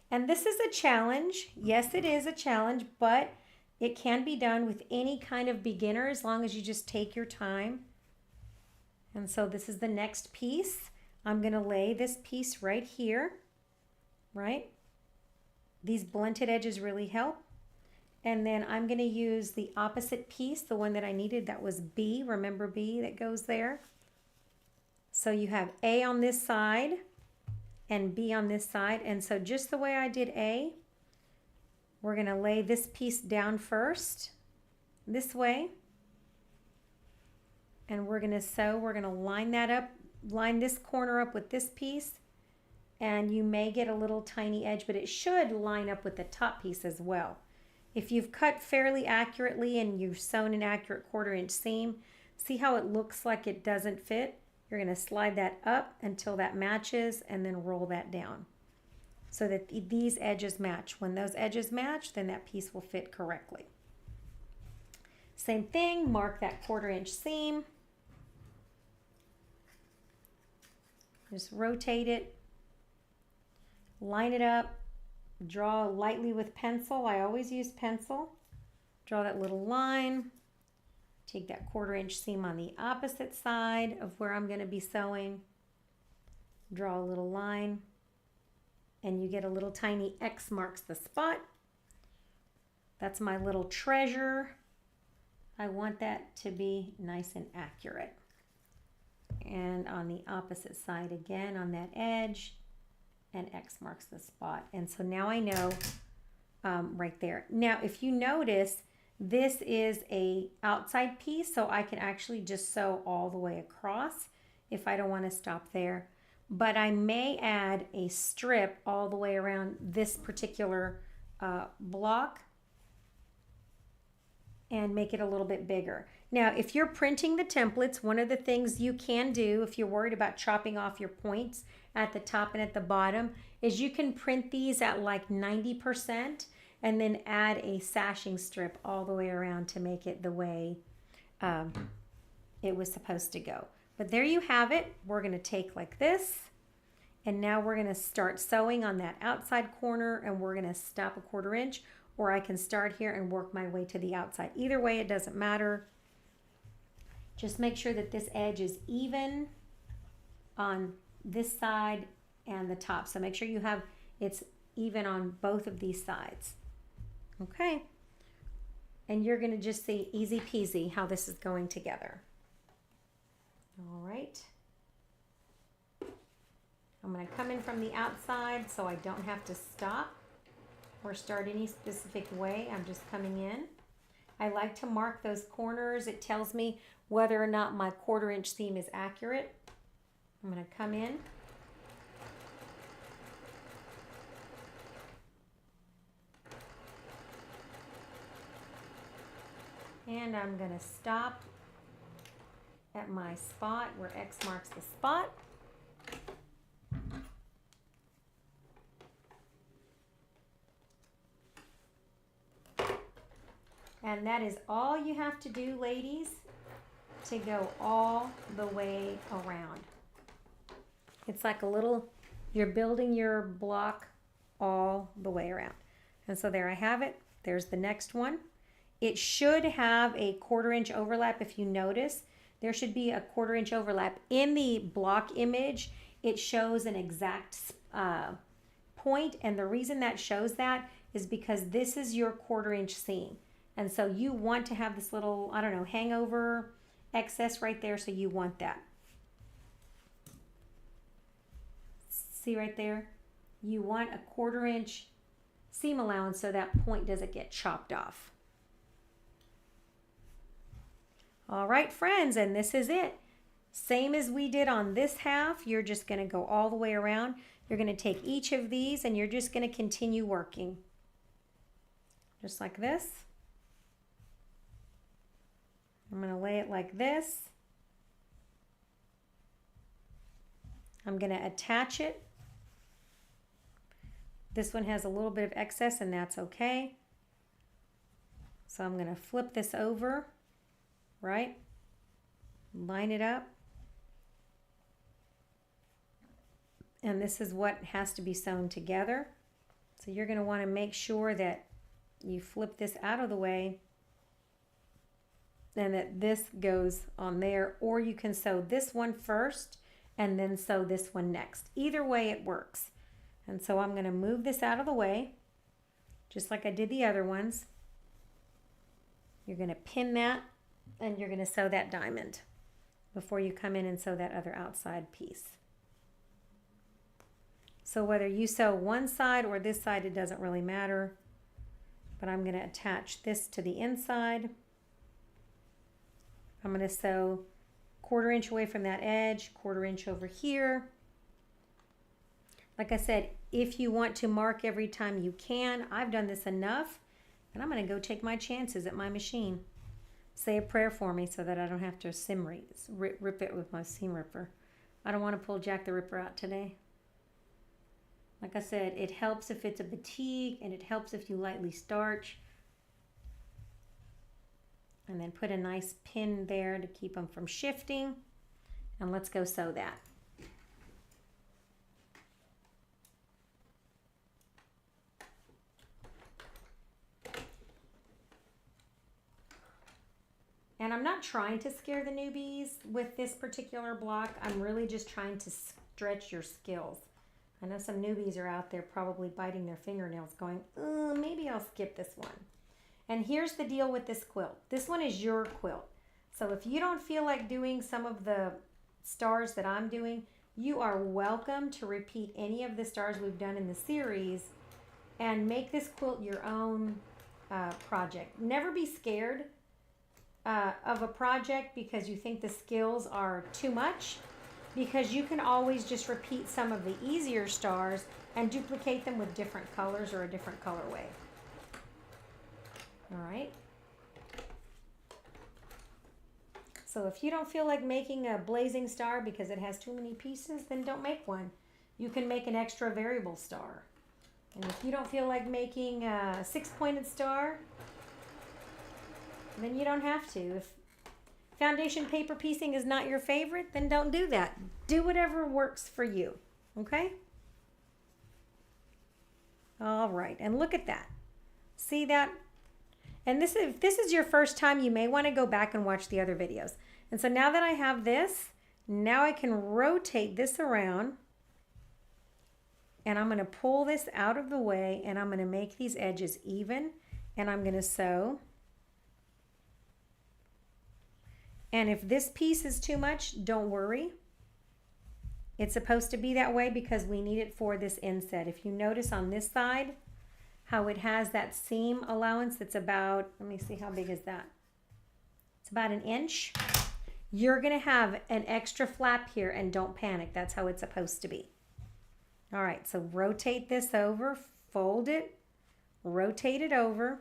And this is a challenge. Yes, it is a challenge, but it can be done with any kind of beginner as long as you just take your time. And so this is the next piece. I'm going to lay this piece right here, right? These blunted edges really help. And then I'm going to use the opposite piece, the one that I needed, that was B. Remember B that goes there? So you have A on this side and B on this side. And so just the way I did A, we're going to lay this piece down first, this way. And we're going to sew, we're going to line that up, line this corner up with this piece. And you may get a little tiny edge, but it should line up with the top piece as well. If you've cut fairly accurately and you've sewn an accurate 1/4 inch seam, see how it looks like it doesn't fit? You're going to slide that up until that matches and then roll that down so that these edges match. When those edges match, then that piece will fit correctly. Same thing, mark that 1/4 inch seam. Just rotate it, line it up. Draw lightly with pencil. I always use pencil. Draw that little line. Take that 1/4 inch seam on the opposite side of where I'm going to be sewing. Draw a little line. And you get a little tiny X marks the spot. That's my little treasure. I want that to be nice and accurate. And on the opposite side again on that edge. And X marks the spot. And so now I know right there. Now, if you notice, this is a outside piece, so I can actually just sew all the way across if I don't want to stop there. But I may add a strip all the way around this particular block and make it a little bit bigger. Now, if you're printing the templates, one of the things you can do if you're worried about chopping off your points at the top and at the bottom is you can print these at like 90% and then add a sashing strip all the way around to make it the way it was supposed to go. But there you have it. We're going to take like this, and now we're going to start sewing on that outside corner, and we're going to stop a 1/4 inch, or I can start here and work my way to the outside. Either way, it doesn't matter. Just make sure that this edge is even on this side and the top. So make sure you have it's even on both of these sides. Okay. And you're going to just see easy peasy how this is going together. All right. I'm going to come in from the outside so I don't have to stop or start any specific way. I'm just coming in. I like to mark those corners. It tells me whether or not my 1/4 inch seam is accurate. I'm going to come in. And I'm going to stop at my spot where X marks the spot. And that is all you have to do, ladies, to go all the way around. It's like a little, you're building your block all the way around. And so there I have it. There's the next one. It should have a 1/4 inch overlap. If you notice, there should be a 1/4 inch overlap. In the block image, it shows an exact point. And the reason that shows that is because this is your 1/4 inch seam. And so you want to have this little, I don't know, hangover excess right there. So you want that. See right there? You want a 1/4 inch seam allowance so that point doesn't get chopped off. All right, friends, and this is it. Same as we did on this half, you're just going to go all the way around. You're going to take each of these and you're just going to continue working. Just like this. I'm going to lay it like this. I'm going to attach it. This one has a little bit of excess and that's okay. So I'm going to flip this over, right? Line it up. And this is what has to be sewn together. So you're going to want to make sure that you flip this out of the way and that this goes on there, or you can sew this one first and then sew this one next. Either way it works. And so I'm going to move this out of the way. just like I did the other ones. You're going to pin that and you're going to sew that diamond before you come in and sew that other outside piece. So whether you sew one side or this side, it doesn't really matter. But I'm going to attach this to the inside. I'm going to sew 1/4 inch away from that edge, 1/4 inch over here. Like I said, if you want to mark every time you can, I've done this enough, and I'm going to go take my chances at my machine. Say a prayer for me so that I don't have to rip it with my seam ripper. I don't want to pull Jack the Ripper out today. Like I said, it helps if it's a batik, and it helps if you lightly starch. And then put a nice pin there to keep them from shifting. And let's go sew that. And I'm not trying to scare the newbies with this particular block. I'm really just trying to stretch your skills. I know some newbies are out there probably biting their fingernails going, maybe I'll skip this one. And here's the deal with this quilt. This one is your quilt. So if you don't feel like doing some of the stars that I'm doing, you are welcome to repeat any of the stars we've done in the series and make this quilt your own project. Never be scared of a project because you think the skills are too much, because you can always just repeat some of the easier stars and duplicate them with different colors or a different colorway. All right. So if you don't feel like making a blazing star because it has too many pieces, then don't make one. You can make an extra variable star. And if you don't feel like making a 6-pointed star, then you don't have to. If foundation paper piecing is not your favorite, then don't do that. Do whatever works for you, okay? All right, and look at that. See that? And if this is your first time, you may want to go back and watch the other videos. And so now that I have this, now I can rotate this around, and I'm going to pull this out of the way, and I'm going to make these edges even, and I'm going to sew. And if this piece is too much, don't worry. It's supposed to be that way because we need it for this inset. If you notice on this side, how it has that seam allowance that's about, let me see, how big is that? It's about 1 inch. You're going to have an extra flap here, and don't panic. That's how it's supposed to be. All right, so rotate this over, fold it, rotate it over.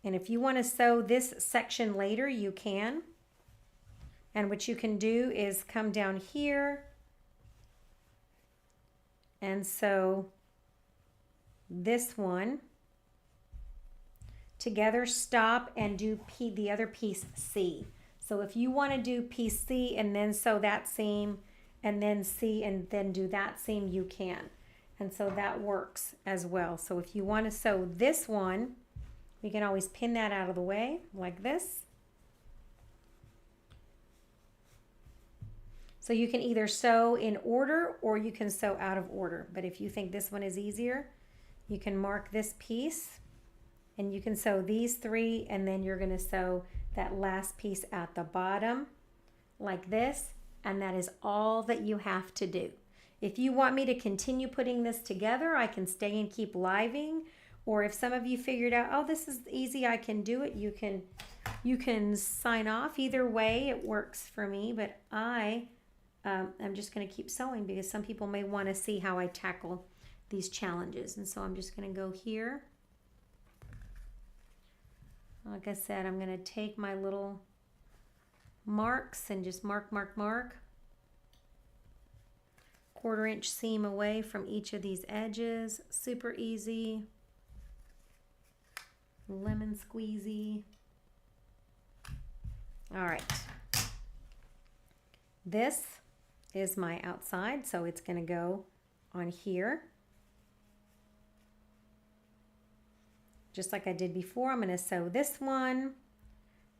And if you want to sew this section later, you can. And what you can do is come down here and sew this one together, stop, and do the other piece C. So if you want to do piece C and then sew that seam, and then C and then do that seam, you can. And so that works as well. So if you want to sew this one, we can always pin that out of the way like this. So you can either sew in order or you can sew out of order. But if you think this one is easier, you can mark this piece and you can sew these 3, and then you're going to sew that last piece at the bottom like this, and that is all that you have to do. If you want me to continue putting this together, I can stay and keep living. Or if some of you figured out, oh, this is easy, I can do it, you can sign off. Either way, it works for me, but I'm just going to keep sewing because some people may want to see how I tackle these challenges. And so I'm just going to go here. Like I said, I'm going to take my little marks and just mark, mark, mark. 1/4 inch seam away from each of these edges. Super easy. Lemon squeezy. All right. This is my outside, so it's going to go on here. Just like I did before, I'm going to sew this one,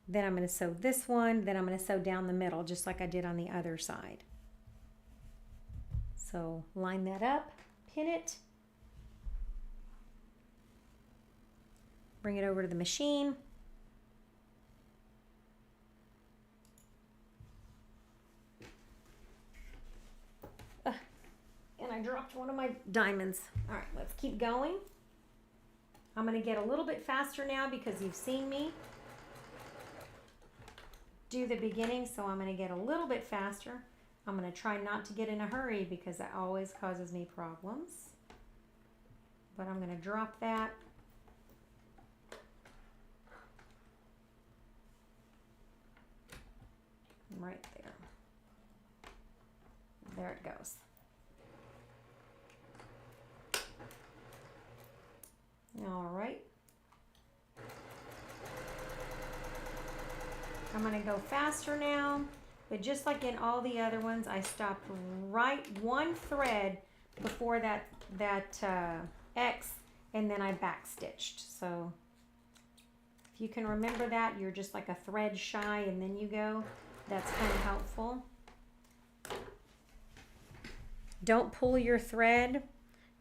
then I'm going to sew this one, then I'm going to sew down the middle, just like I did on the other side. So line that up, pin it, bring it over to the machine. And I dropped one of my diamonds. All right, let's keep going. I'm going to get a little bit faster now because you've seen me do the beginning, so I'm going to get a little bit faster. I'm going to try not to get in a hurry because that always causes me problems. But I'm going to drop that. Right there. There it goes. All right. I'm going to go faster now, but just like in all the other ones, I stopped right one thread before that X, and then I back stitched. So if you can remember that, you're just like a thread shy and then you go. That's kind of helpful. Don't pull your thread,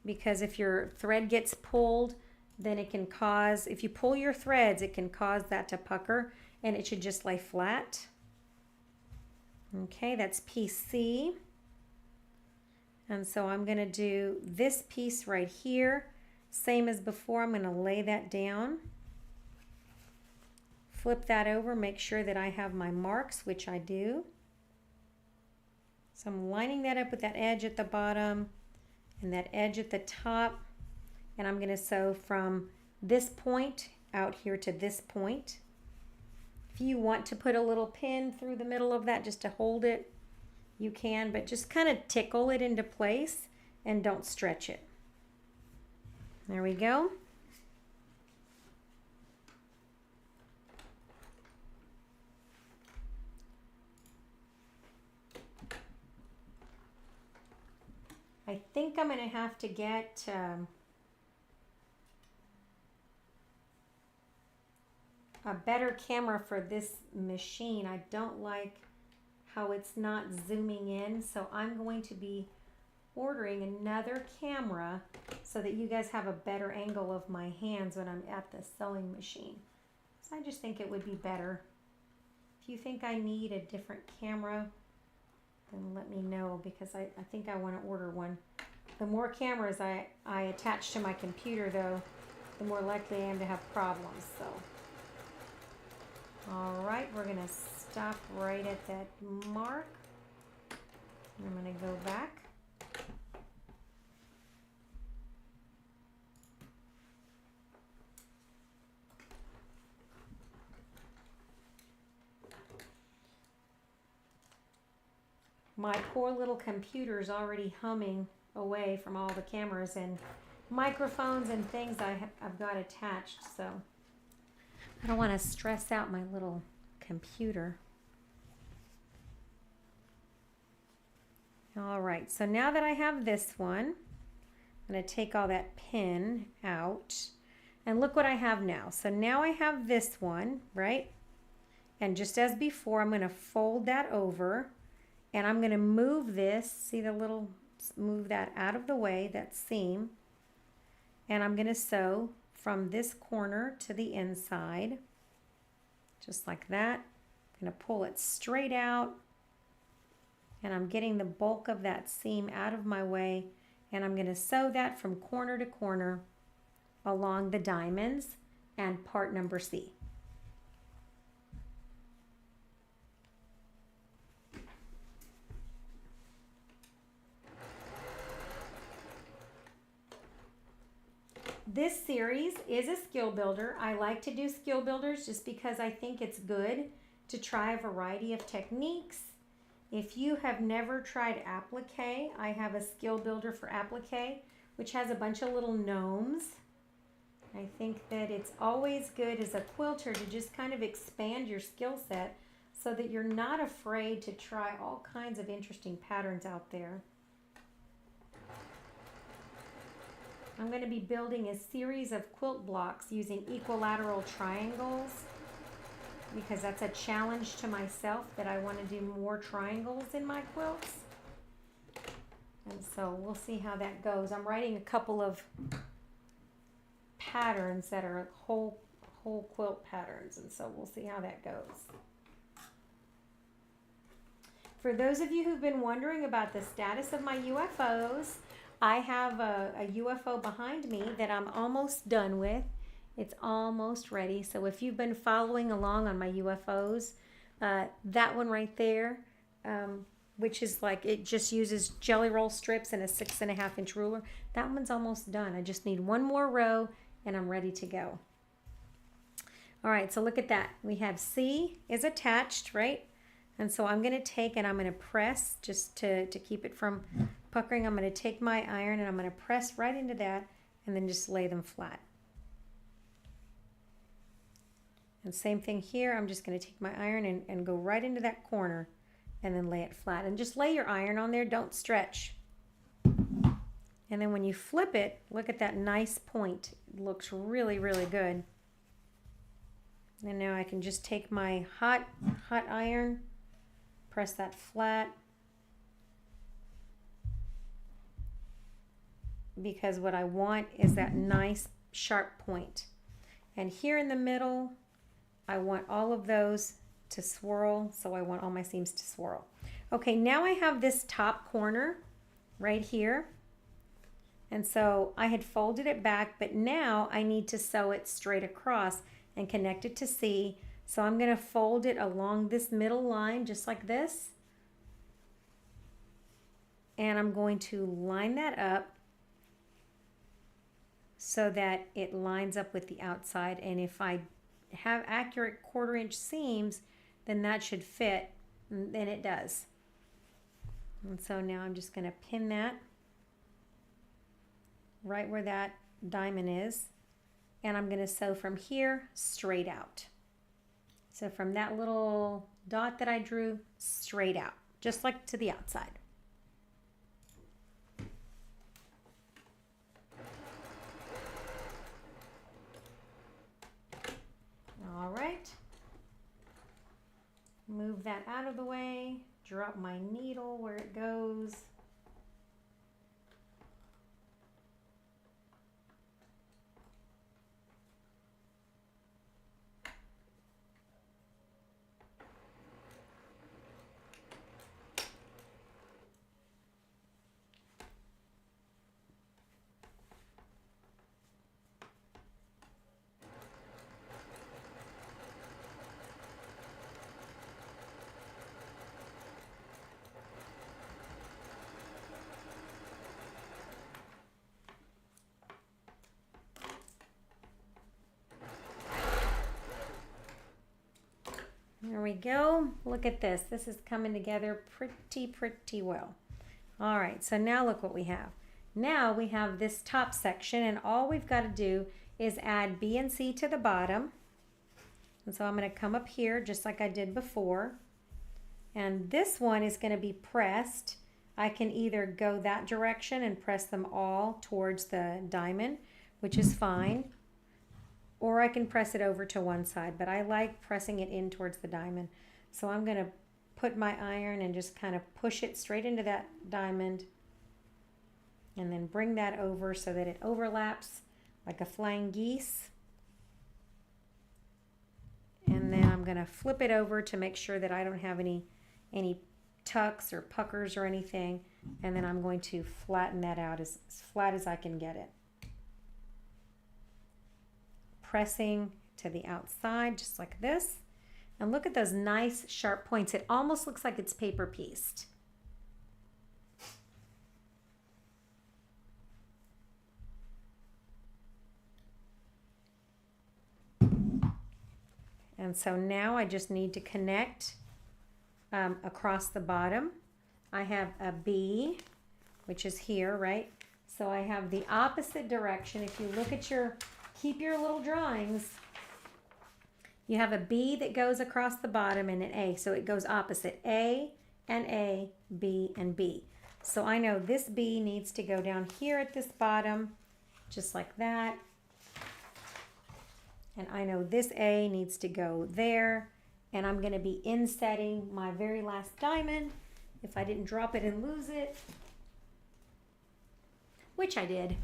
because if your thread gets pulled, then it can cause, if you pull your threads, it can cause that to pucker, and it should just lay flat. Okay, that's piece C. And so I'm going to do this piece right here. Same as before, I'm going to lay that down. Flip that over, make sure that I have my marks, which I do. So I'm lining that up with that edge at the bottom and that edge at the top. And I'm going to sew from this point out here to this point. If you want to put a little pin through the middle of that just to hold it, you can, but just kind of tickle it into place and don't stretch it. There we go. I think I'm going to have to get a better camera for this machine. I don't like how it's not zooming in, so I'm going to be ordering another camera so that you guys have a better angle of my hands when I'm at the sewing machine. So I just think it would be better. If you think I need a different camera, then let me know, because I think I want to order one. The more cameras I attach to my computer, though, the more likely I am to have problems. So, all right, we're going to stop right at that mark. I'm going to go back. My poor little computer is already humming away from all the cameras and microphones and things I've got attached, so I don't want to stress out my little computer. All right, so now that I have this one, I'm going to take all that pin out, and look what I have now. So now I have this one, right? And just as before, I'm going to fold that over. And I'm going to move this, see the little, move that out of the way, that seam. And I'm going to sew from this corner to the inside, just like that. I'm going to pull it straight out. And I'm getting the bulk of that seam out of my way. And I'm going to sew that from corner to corner along the diamonds and part number C. This series is a skill builder. I like to do skill builders just because I think it's good to try a variety of techniques. If you have never tried applique, I have a skill builder for applique, which has a bunch of little gnomes. I think that it's always good as a quilter to just kind of expand your skill set so that you're not afraid to try all kinds of interesting patterns out there. I'm going to be building a series of quilt blocks using equilateral triangles because that's a challenge to myself, that I want to do more triangles in my quilts. And so we'll see how that goes. I'm writing a couple of patterns that are whole quilt patterns, and so we'll see how that goes. For those of you who've been wondering about the status of my UFOs, I have a UFO behind me that I'm almost done with. It's almost ready. So if you've been following along on my UFOs, that one right there, which is like, it just uses jelly roll strips and a 6.5-inch ruler. That one's almost done. I just need one more row and I'm ready to go. All right, so look at that. We have C is attached, right? And so I'm going to take and I'm going to press just to keep it from puckering. I'm going to take my iron and I'm going to press right into that and then just lay them flat. And same thing here. I'm just going to take my iron and go right into that corner and then lay it flat. And just lay your iron on there. Don't stretch. And then when you flip it, look at that nice point. It looks really, really good. And now I can just take my hot iron, press that flat, because what I want is that nice sharp point. And here in the middle, I want all of those to swirl, so I want all my seams to swirl. Okay, now I have this top corner right here. And so I had folded it back, but now I need to sew it straight across and connect it to C. So I'm going to fold it along this middle line just like this. And I'm going to line that up so that it lines up with the outside. And if I have accurate 1/4 inch seams, then that should fit, and it does. And so now I'm just going to pin that right where that diamond is, and I'm going to sew from here straight out. So from that little dot that I drew, straight out, just like to the outside. All right. Move that out of the way, drop my needle where it goes. There we go. Look at this. This is coming together pretty well. All right, so now look what we have. Now we have this top section, and all we've got to do is add B and C to the bottom. And so I'm going to come up here just like I did before. And this one is going to be pressed. I can either go that direction and press them all towards the diamond, which is fine. Or I can press it over to one side, but I like pressing it in towards the diamond. So I'm going to put my iron and just kind of push it straight into that diamond and then bring that over so that it overlaps like a flying geese. And then I'm going to flip it over to make sure that I don't have any tucks or puckers or anything. And then I'm going to flatten that out as flat as I can get it. Pressing to the outside just like this, and look at those nice sharp points. It almost looks like it's paper pieced. And so now I just need to connect across the bottom. I have a B, which is here, right? So I have the opposite direction. If you look at keep your little drawings. You have a B that goes across the bottom and an A, so it goes opposite. A and A, B and B. So I know this B needs to go down here at this bottom, just like that. And I know this A needs to go there. And I'm going to be insetting my very last diamond, if I didn't drop it and lose it, which I did.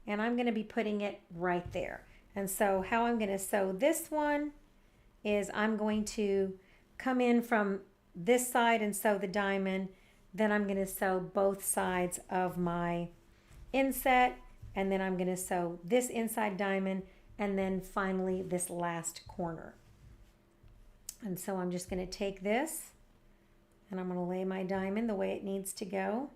And I'm going to be putting it right there. And so how I'm going to sew this one is I'm going to come in from this side and sew the diamond. Then I'm going to sew both sides of my inset, and then I'm going to sew this inside diamond, and then finally this last corner. And so I'm just going to take this and I'm going to lay my diamond the way it needs to go.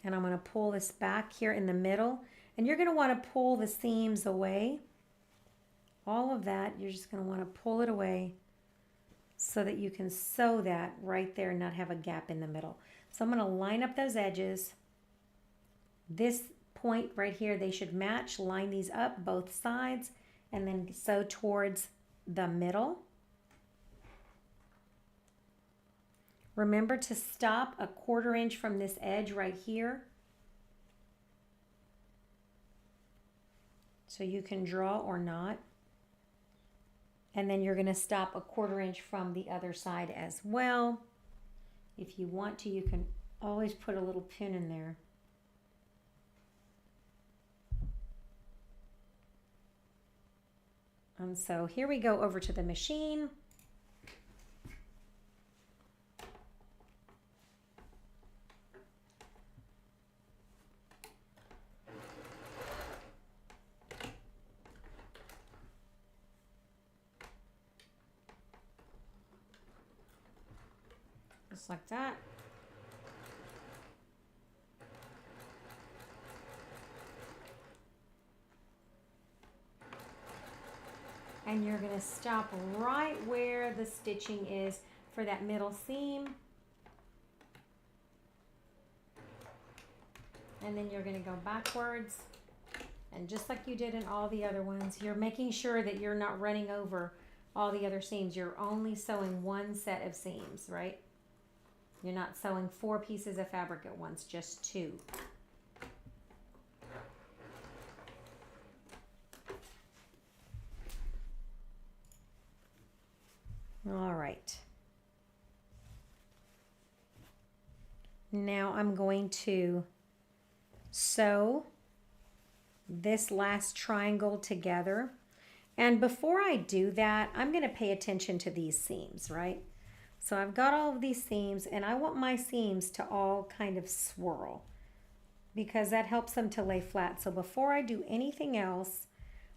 And I'm going to pull this back here in the middle. And you're going to want to pull the seams away. All of that, you're just going to want to pull it away so that you can sew that right there and not have a gap in the middle. So I'm going to line up those edges. This point right here, they should match. Line these up both sides and then sew towards the middle. Remember to stop a 1/4 inch from this edge right here, so you can draw or not. And then you're going to stop a 1/4 inch from the other side as well. If you want to, you can always put a little pin in there. And so here we go over to the machine. Just like that. And you're going to stop right where the stitching is for that middle seam. And then you're going to go backwards. And just like you did in all the other ones, you're making sure that you're not running over all the other seams. You're only sewing one set of seams, right? You're not sewing 4 pieces of fabric at once, just 2. All right. Now I'm going to sew this last triangle together. And before I do that, I'm going to pay attention to these seams, right? So I've got all of these seams, and I want my seams to all kind of swirl because that helps them to lay flat. So before I do anything else,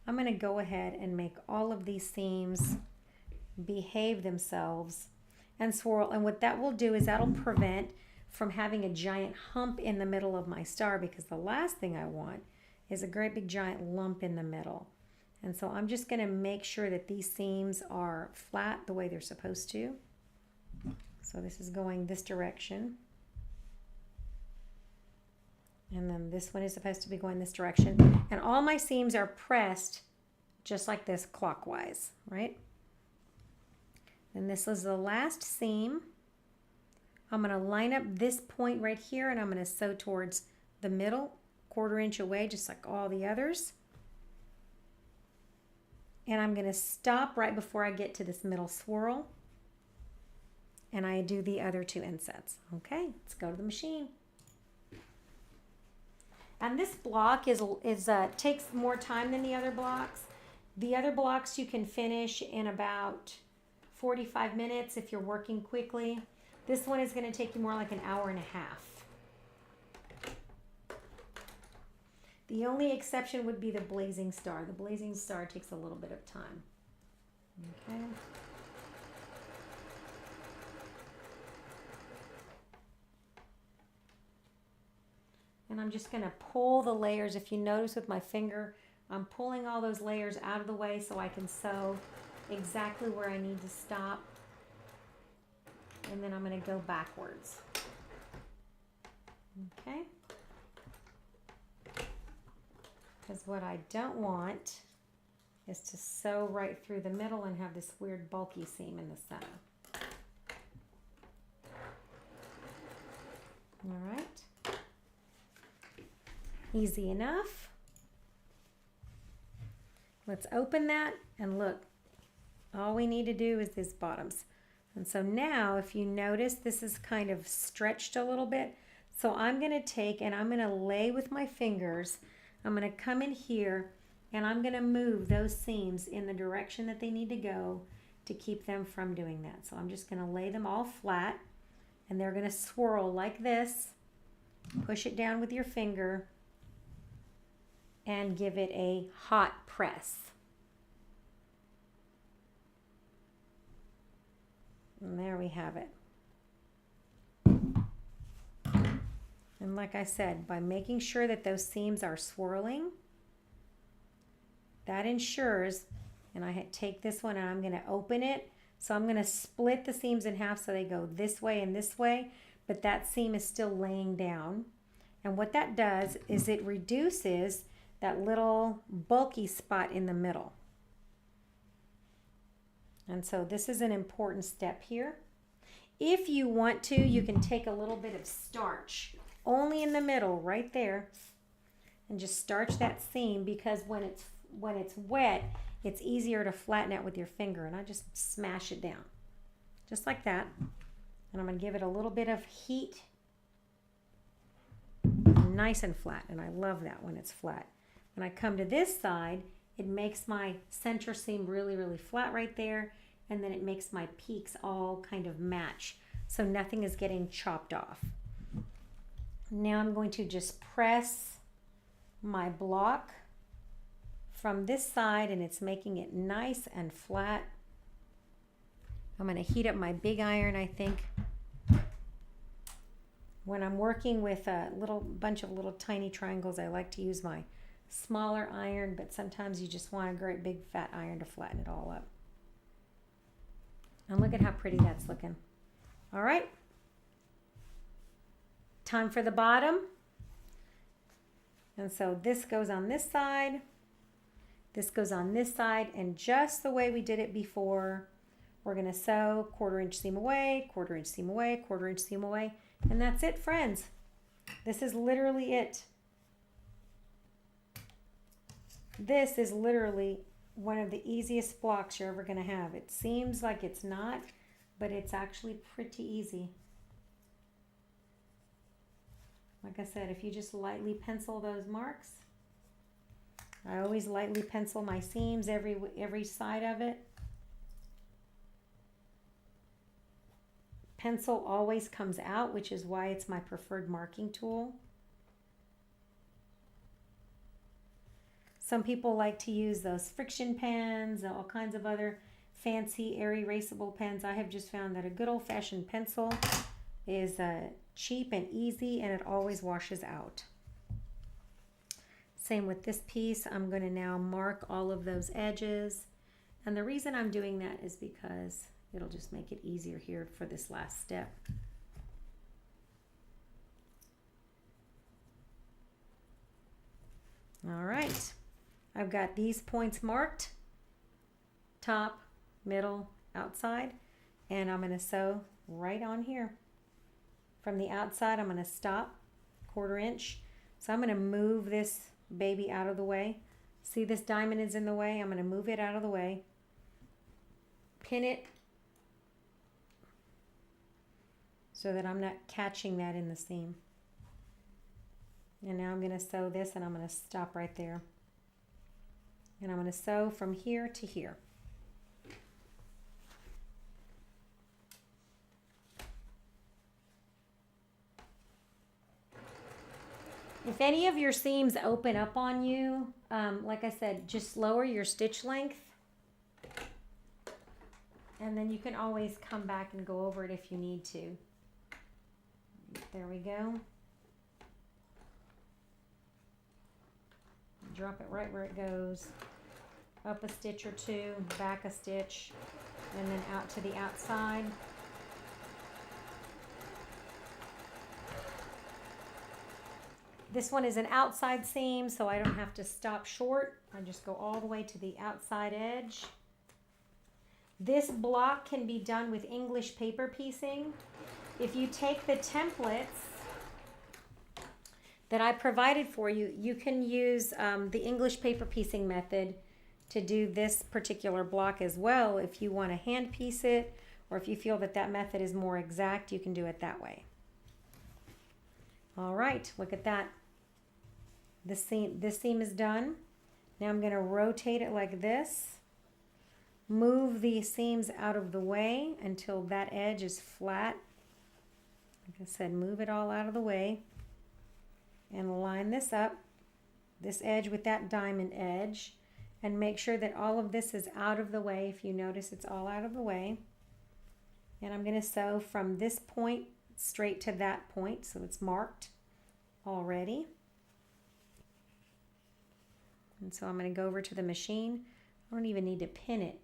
I'm going to go ahead and make all of these seams behave themselves and swirl. And what that will do is that'll prevent from having a giant hump in the middle of my star, because the last thing I want is a great big giant lump in the middle. And so I'm just going to make sure that these seams are flat the way they're supposed to. So this is going this direction. And then this one is supposed to be going this direction. And all my seams are pressed just like this clockwise, right? And this is the last seam. I'm going to line up this point right here, and I'm going to sew towards the middle, 1/4 inch away, just like all the others. And I'm going to stop right before I get to this middle swirl. And I do the other 2 insets. Okay, let's go to the machine. And this block takes more time than the other blocks. The other blocks you can finish in about 45 minutes if you're working quickly. This one is going to take you more like an hour and a half. The only exception would be the blazing star. The blazing star takes a little bit of time. Okay. And I'm just going to pull the layers. If you notice with my finger, I'm pulling all those layers out of the way so I can sew exactly where I need to stop. And then I'm going to go backwards. Okay. Because what I don't want is to sew right through the middle and have this weird bulky seam in the center. All right. Easy enough. Let's open that and look. All we need to do is these bottoms. And so now, if you notice, this is kind of stretched a little bit. So I'm going to take and I'm going to lay with my fingers. I'm going to come in here and I'm going to move those seams in the direction that they need to go to keep them from doing that. So I'm just going to lay them all flat, and they're going to swirl like this. Push it down with your finger and give it a hot press. And there we have it. And like I said, by making sure that those seams are swirling, that ensures, and I take this one and I'm going to open it. So I'm going to split the seams in half so they go this way and this way, but that seam is still laying down. And what that does is it reduces that little bulky spot in the middle. And so this is an important step here. If you want to, you can take a little bit of starch only in the middle right there and just starch that seam, because when it's wet, it's easier to flatten out with your finger, and I just smash it down just like that. And I'm going to give it a little bit of heat, nice and flat, and I love that when it's flat. When I come to this side, it makes my center seam really, really flat right there, and then it makes my peaks all kind of match, so nothing is getting chopped off. Now I'm going to just press my block from this side, and it's making it nice and flat. I'm going to heat up my big iron, I think. When I'm working with a little bunch of little tiny triangles, I like to use my smaller iron, but sometimes you just want a great big fat iron to flatten it all up. And look at how pretty that's looking. All right. Time for the bottom. And so this goes on this side. This goes on this side, and just the way we did it before, we're going to sew 1/4 inch seam away, 1/4 inch seam away, 1/4 inch seam away, and that's it, friends. This is literally it. This is literally one of the easiest blocks you're ever going to have. It seems like it's not, but it's actually pretty easy. Like I said, if you just lightly pencil those marks, I always lightly pencil my seams every side of it. Pencil always comes out, which is why it's my preferred marking tool. Some people like to use those friction pens and all kinds of other fancy air erasable pens. I have just found that a good old-fashioned pencil is cheap and easy, and it always washes out. Same with this piece. I'm going to now mark all of those edges, and the reason I'm doing that is because it'll just make it easier here for this last step. All right, I've got these points marked, top, middle, outside, and I'm going to sew right on here. From the outside, I'm going to stop 1/4 inch. So I'm going to move this baby out of the way. See, this diamond is in the way. I'm going to move it out of the way. Pin it so that I'm not catching that in the seam. And now I'm going to sew this, and I'm going to stop right there. And I'm going to sew from here to here. If any of your seams open up on you, like I said, just lower your stitch length. And then you can always come back and go over it if you need to. There we go. Drop it right where it goes. Up a stitch or two, back a stitch, and then out to the outside. This one is an outside seam, so I don't have to stop short. I just go all the way to the outside edge. This block can be done with English paper piecing. If you take the templates that I provided for you, you can use the English paper piecing method to do this particular block as well. If you want to hand piece it, or if you feel that that method is more exact, you can do it that way. All right, look at that. This seam is done. Now I'm going to rotate it like this. Move the seams out of the way until that edge is flat. Like I said, move it all out of the way and line this up, this edge with that diamond edge, and make sure that all of this is out of the way. If you notice, it's all out of the way. And I'm going to sew from this point straight to that point, so it's marked already. And so I'm going to go over to the machine. I don't even need to pin it.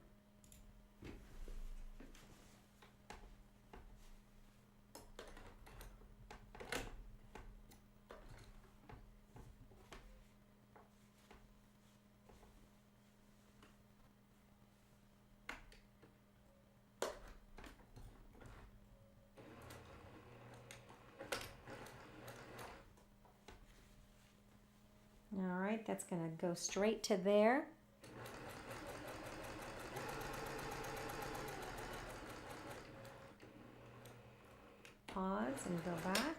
All right, that's going to go straight to there. Pause and go back.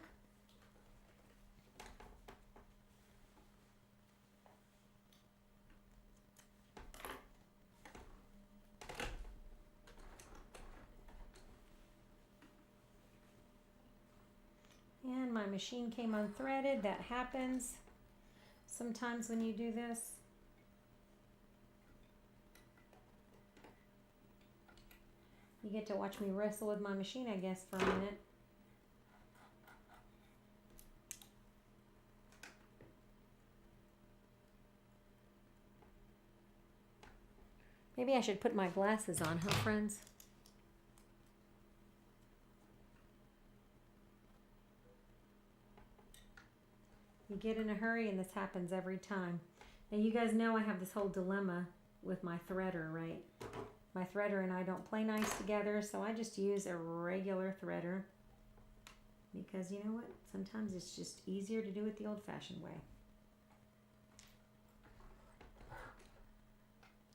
And my machine came unthreaded. That happens sometimes when you do this. You get to watch me wrestle with my machine, I guess, for a minute. Maybe I should put my glasses on, huh, friends? You get in a hurry and this happens every time. Now you guys know I have this whole dilemma with my threader, right? My threader and I don't play nice together, so I just use a regular threader. Because you know what? Sometimes it's just easier to do it the old-fashioned way.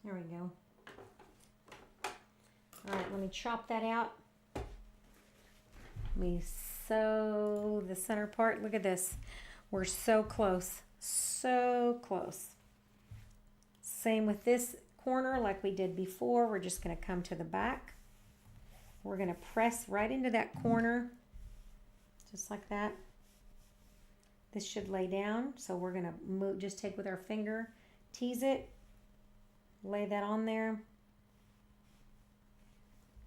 There we go. All right, let me chop that out. Let me sew the center part. Look at this. We're so close, so close. Same with this corner like we did before. We're just going to come to the back. We're going to press right into that corner, just like that. This should lay down, so we're going to move, just take with our finger, tease it, lay that on there.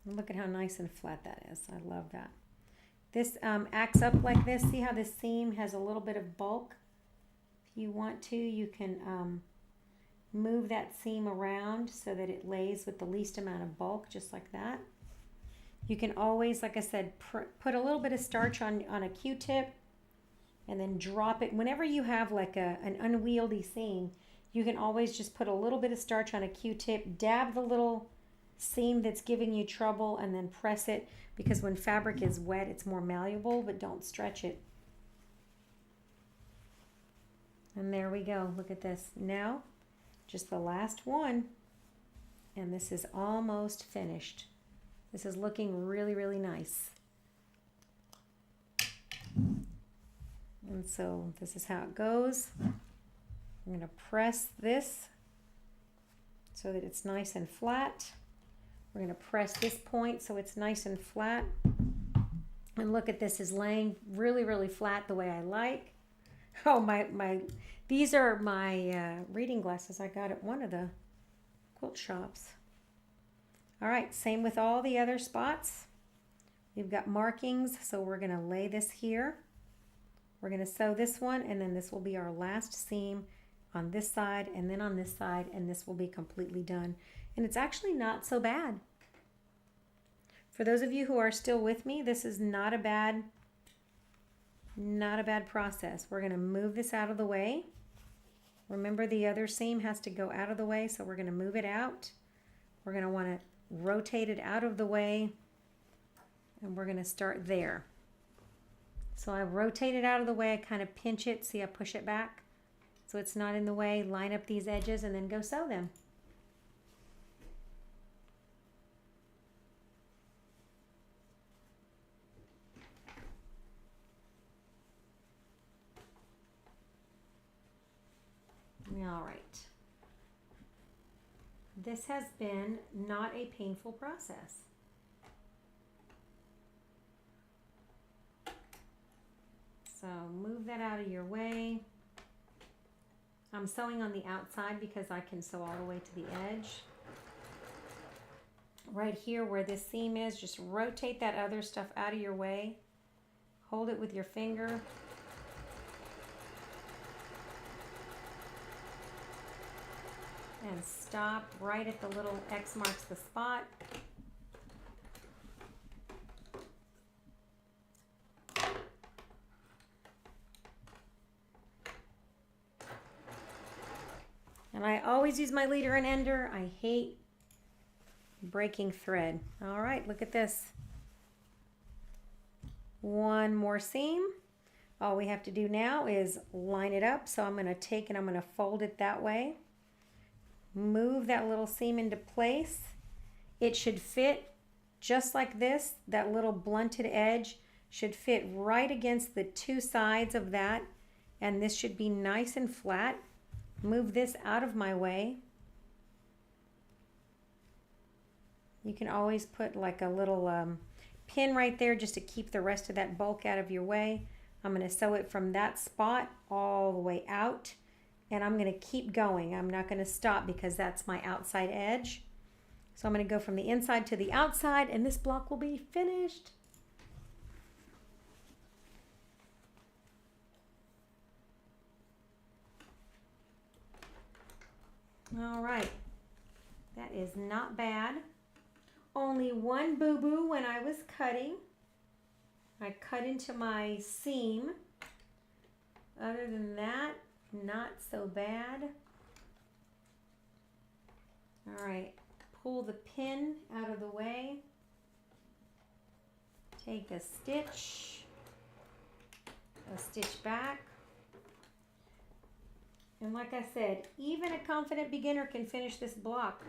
And look at how nice and flat that is. I love that. This acts up like this. See how this seam has a little bit of bulk? If you want to, you can move that seam around so that it lays with the least amount of bulk, just like that. You can always, like I said, put a little bit of starch on a Q-tip and then drop it. Whenever you have like an unwieldy seam, you can always just put a little bit of starch on a Q-tip, dab the little seam that's giving you trouble, and then press it, because when fabric is wet, it's more malleable, but don't stretch it. And there we go. Look at this. Now, just the last one, and this is almost finished. This is looking really, really nice. And so this is how it goes. I'm going to press this so that it's nice and flat. We're going to press this point so it's nice and flat. And look at this, is laying really, really flat the way I like. Oh, these are my reading glasses I got at one of the quilt shops. All right, same with all the other spots. We've got markings, so we're going to lay this here. We're going to sew this one, and then this will be our last seam on this side and then on this side, and this will be completely done. And it's actually not so bad. For those of you who are still with me, this is not a bad process. We're going to move this out of the way. Remember, the other seam has to go out of the way, so we're going to move it out. We're going to want to rotate it out of the way, and we're going to start there. So I rotate it out of the way, I kind of pinch it, see I push it back so it's not in the way, line up these edges, and then go sew them. All right. this has been not a painful process. So move that out of your way. I'm sewing on the outside because I can sew all the way to the edge. Right here where this seam is, just rotate that other stuff out of your way. Hold it with your finger. And stop right at the little X marks the spot. And I always use my leader and ender. I hate breaking thread. All right, look at this. One more seam. All we have to do now is line it up. So I'm going to take and I'm going to fold it that way. Move that little seam into place. It should fit just like this. That little blunted edge should fit right against the two sides of that, and this should be nice and flat. Move this out of my way. You can always put like a little pin right there just to keep the rest of that bulk out of your way. I'm going to sew it from that spot all the way out. And I'm going to keep going. I'm not going to stop because that's my outside edge. So I'm going to go from the inside to the outside, and this block will be finished. All right. That is not bad. Only one boo-boo when I was cutting. I cut into my seam. Other than that, not so bad. All right, pull the pin out of the way. Take a stitch back. And like I said, even a confident beginner can finish this block.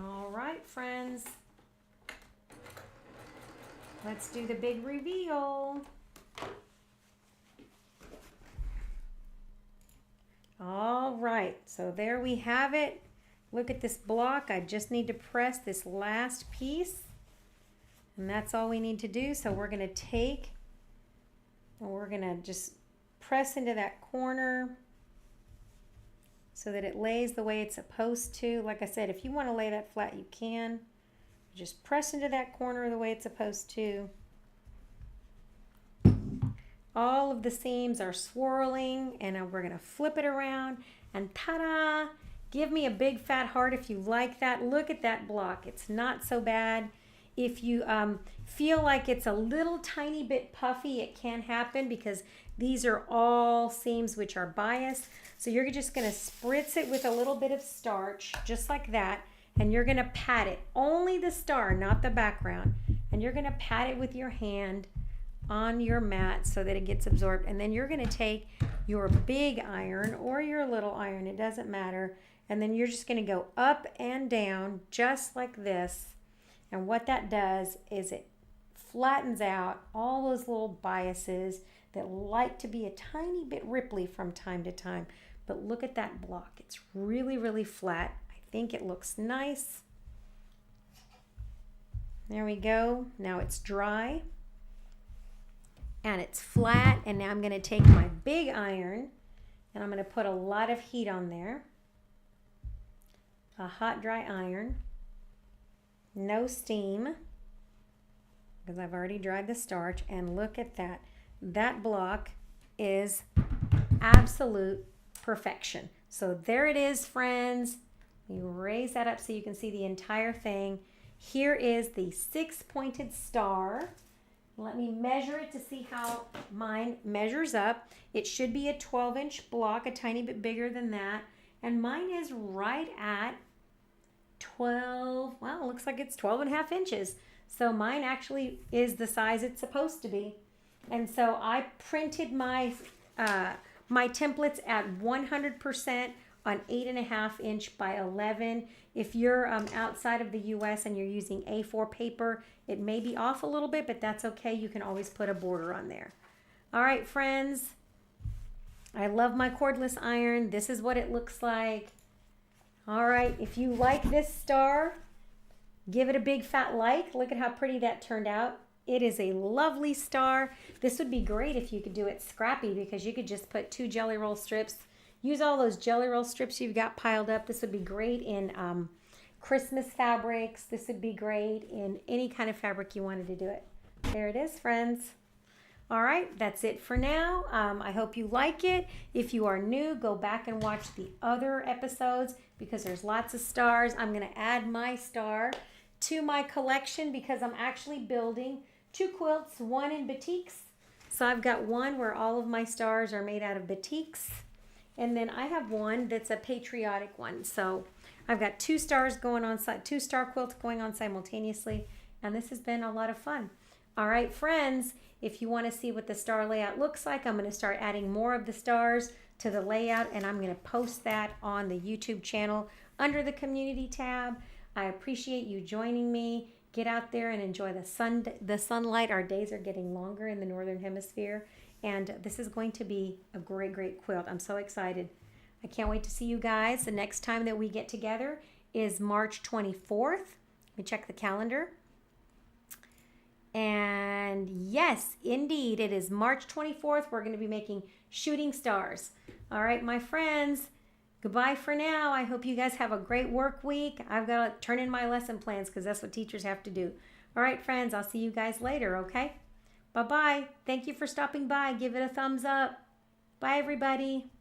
All right, friends. Let's do the big reveal. All right, so there we have it. Look at this block. I just need to press this last piece, and that's all we need to do. So we're going to take and we're going to just press into that corner so that it lays the way it's supposed to. Like I said, if you want to lay that flat, you can. Just press into that corner the way it's supposed to. All of the seams are swirling, and we're going to flip it around, and ta-da! Give me a big fat heart if you like that. Look at that block. It's not so bad. If you feel like it's a little tiny bit puffy, it can happen because these are all seams which are biased. So you're just going to spritz it with a little bit of starch, just like that. And you're going to pat it, only the star, not the background. And you're going to pat it with your hand on your mat so that it gets absorbed. And then you're going to take your big iron or your little iron, it doesn't matter. And then you're just going to go up and down just like this. And what that does is it flattens out all those little biases that like to be a tiny bit ripply from time to time. But look at that block. It's really, really flat. Think it looks nice. There we go. Now it's dry and it's flat, and now I'm going to take my big iron and I'm going to put a lot of heat on there. A hot dry iron, no steam because I've already dried the starch. And look at that. That block is absolute perfection. So there it is, friends. You raise that up so you can see the entire thing. Here is the 6-pointed star. Let me measure it to see how mine measures up. It should be a 12-inch block, a tiny bit bigger than that. And mine is right at 12, well, it looks like it's 12 and a half inches. So mine actually is the size it's supposed to be. And so I printed my templates at 100% on 8.5 inch by 11. If you're outside of the US and you're using A4 paper, it may be off a little bit, but that's okay. You can always put a border on there. All right, friends. I love my cordless iron. This is what it looks like. All right, if you like this star, give it a big fat like. Look at how pretty that turned out. It is a lovely star. This would be great if you could do it scrappy because you could just put 2 jelly roll strips. Use all those jelly roll strips you've got piled up. This would be great in Christmas fabrics. This would be great in any kind of fabric you wanted to do it. There it is, friends. All right, that's it for now. I hope you like it. If you are new, go back and watch the other episodes because there's lots of stars. I'm going to add my star to my collection because I'm actually building 2 quilts, one in batiks. So I've got one where all of my stars are made out of batiks. And then I have one that's a patriotic one. So I've got 2 stars going on, 2 star quilts going on simultaneously. And this has been a lot of fun. All right, friends, if you want to see what the star layout looks like, I'm going to start adding more of the stars to the layout, and I'm going to post that on the YouTube channel under the community tab. I appreciate you joining me. Get out there and enjoy the sunlight. Our days are getting longer in the Northern Hemisphere, and this is going to be a great, great quilt. I'm so excited. I can't wait to see you guys. The next time that we get together is March 24th. Let me check the calendar. And yes, indeed, it is March 24th. We're going to be making shooting stars. All right, my friends, goodbye for now. I hope you guys have a great work week. I've got to turn in my lesson plans because that's what teachers have to do. All right, friends, I'll see you guys later, okay? Bye-bye. Thank you for stopping by. Give it a thumbs up. Bye, everybody.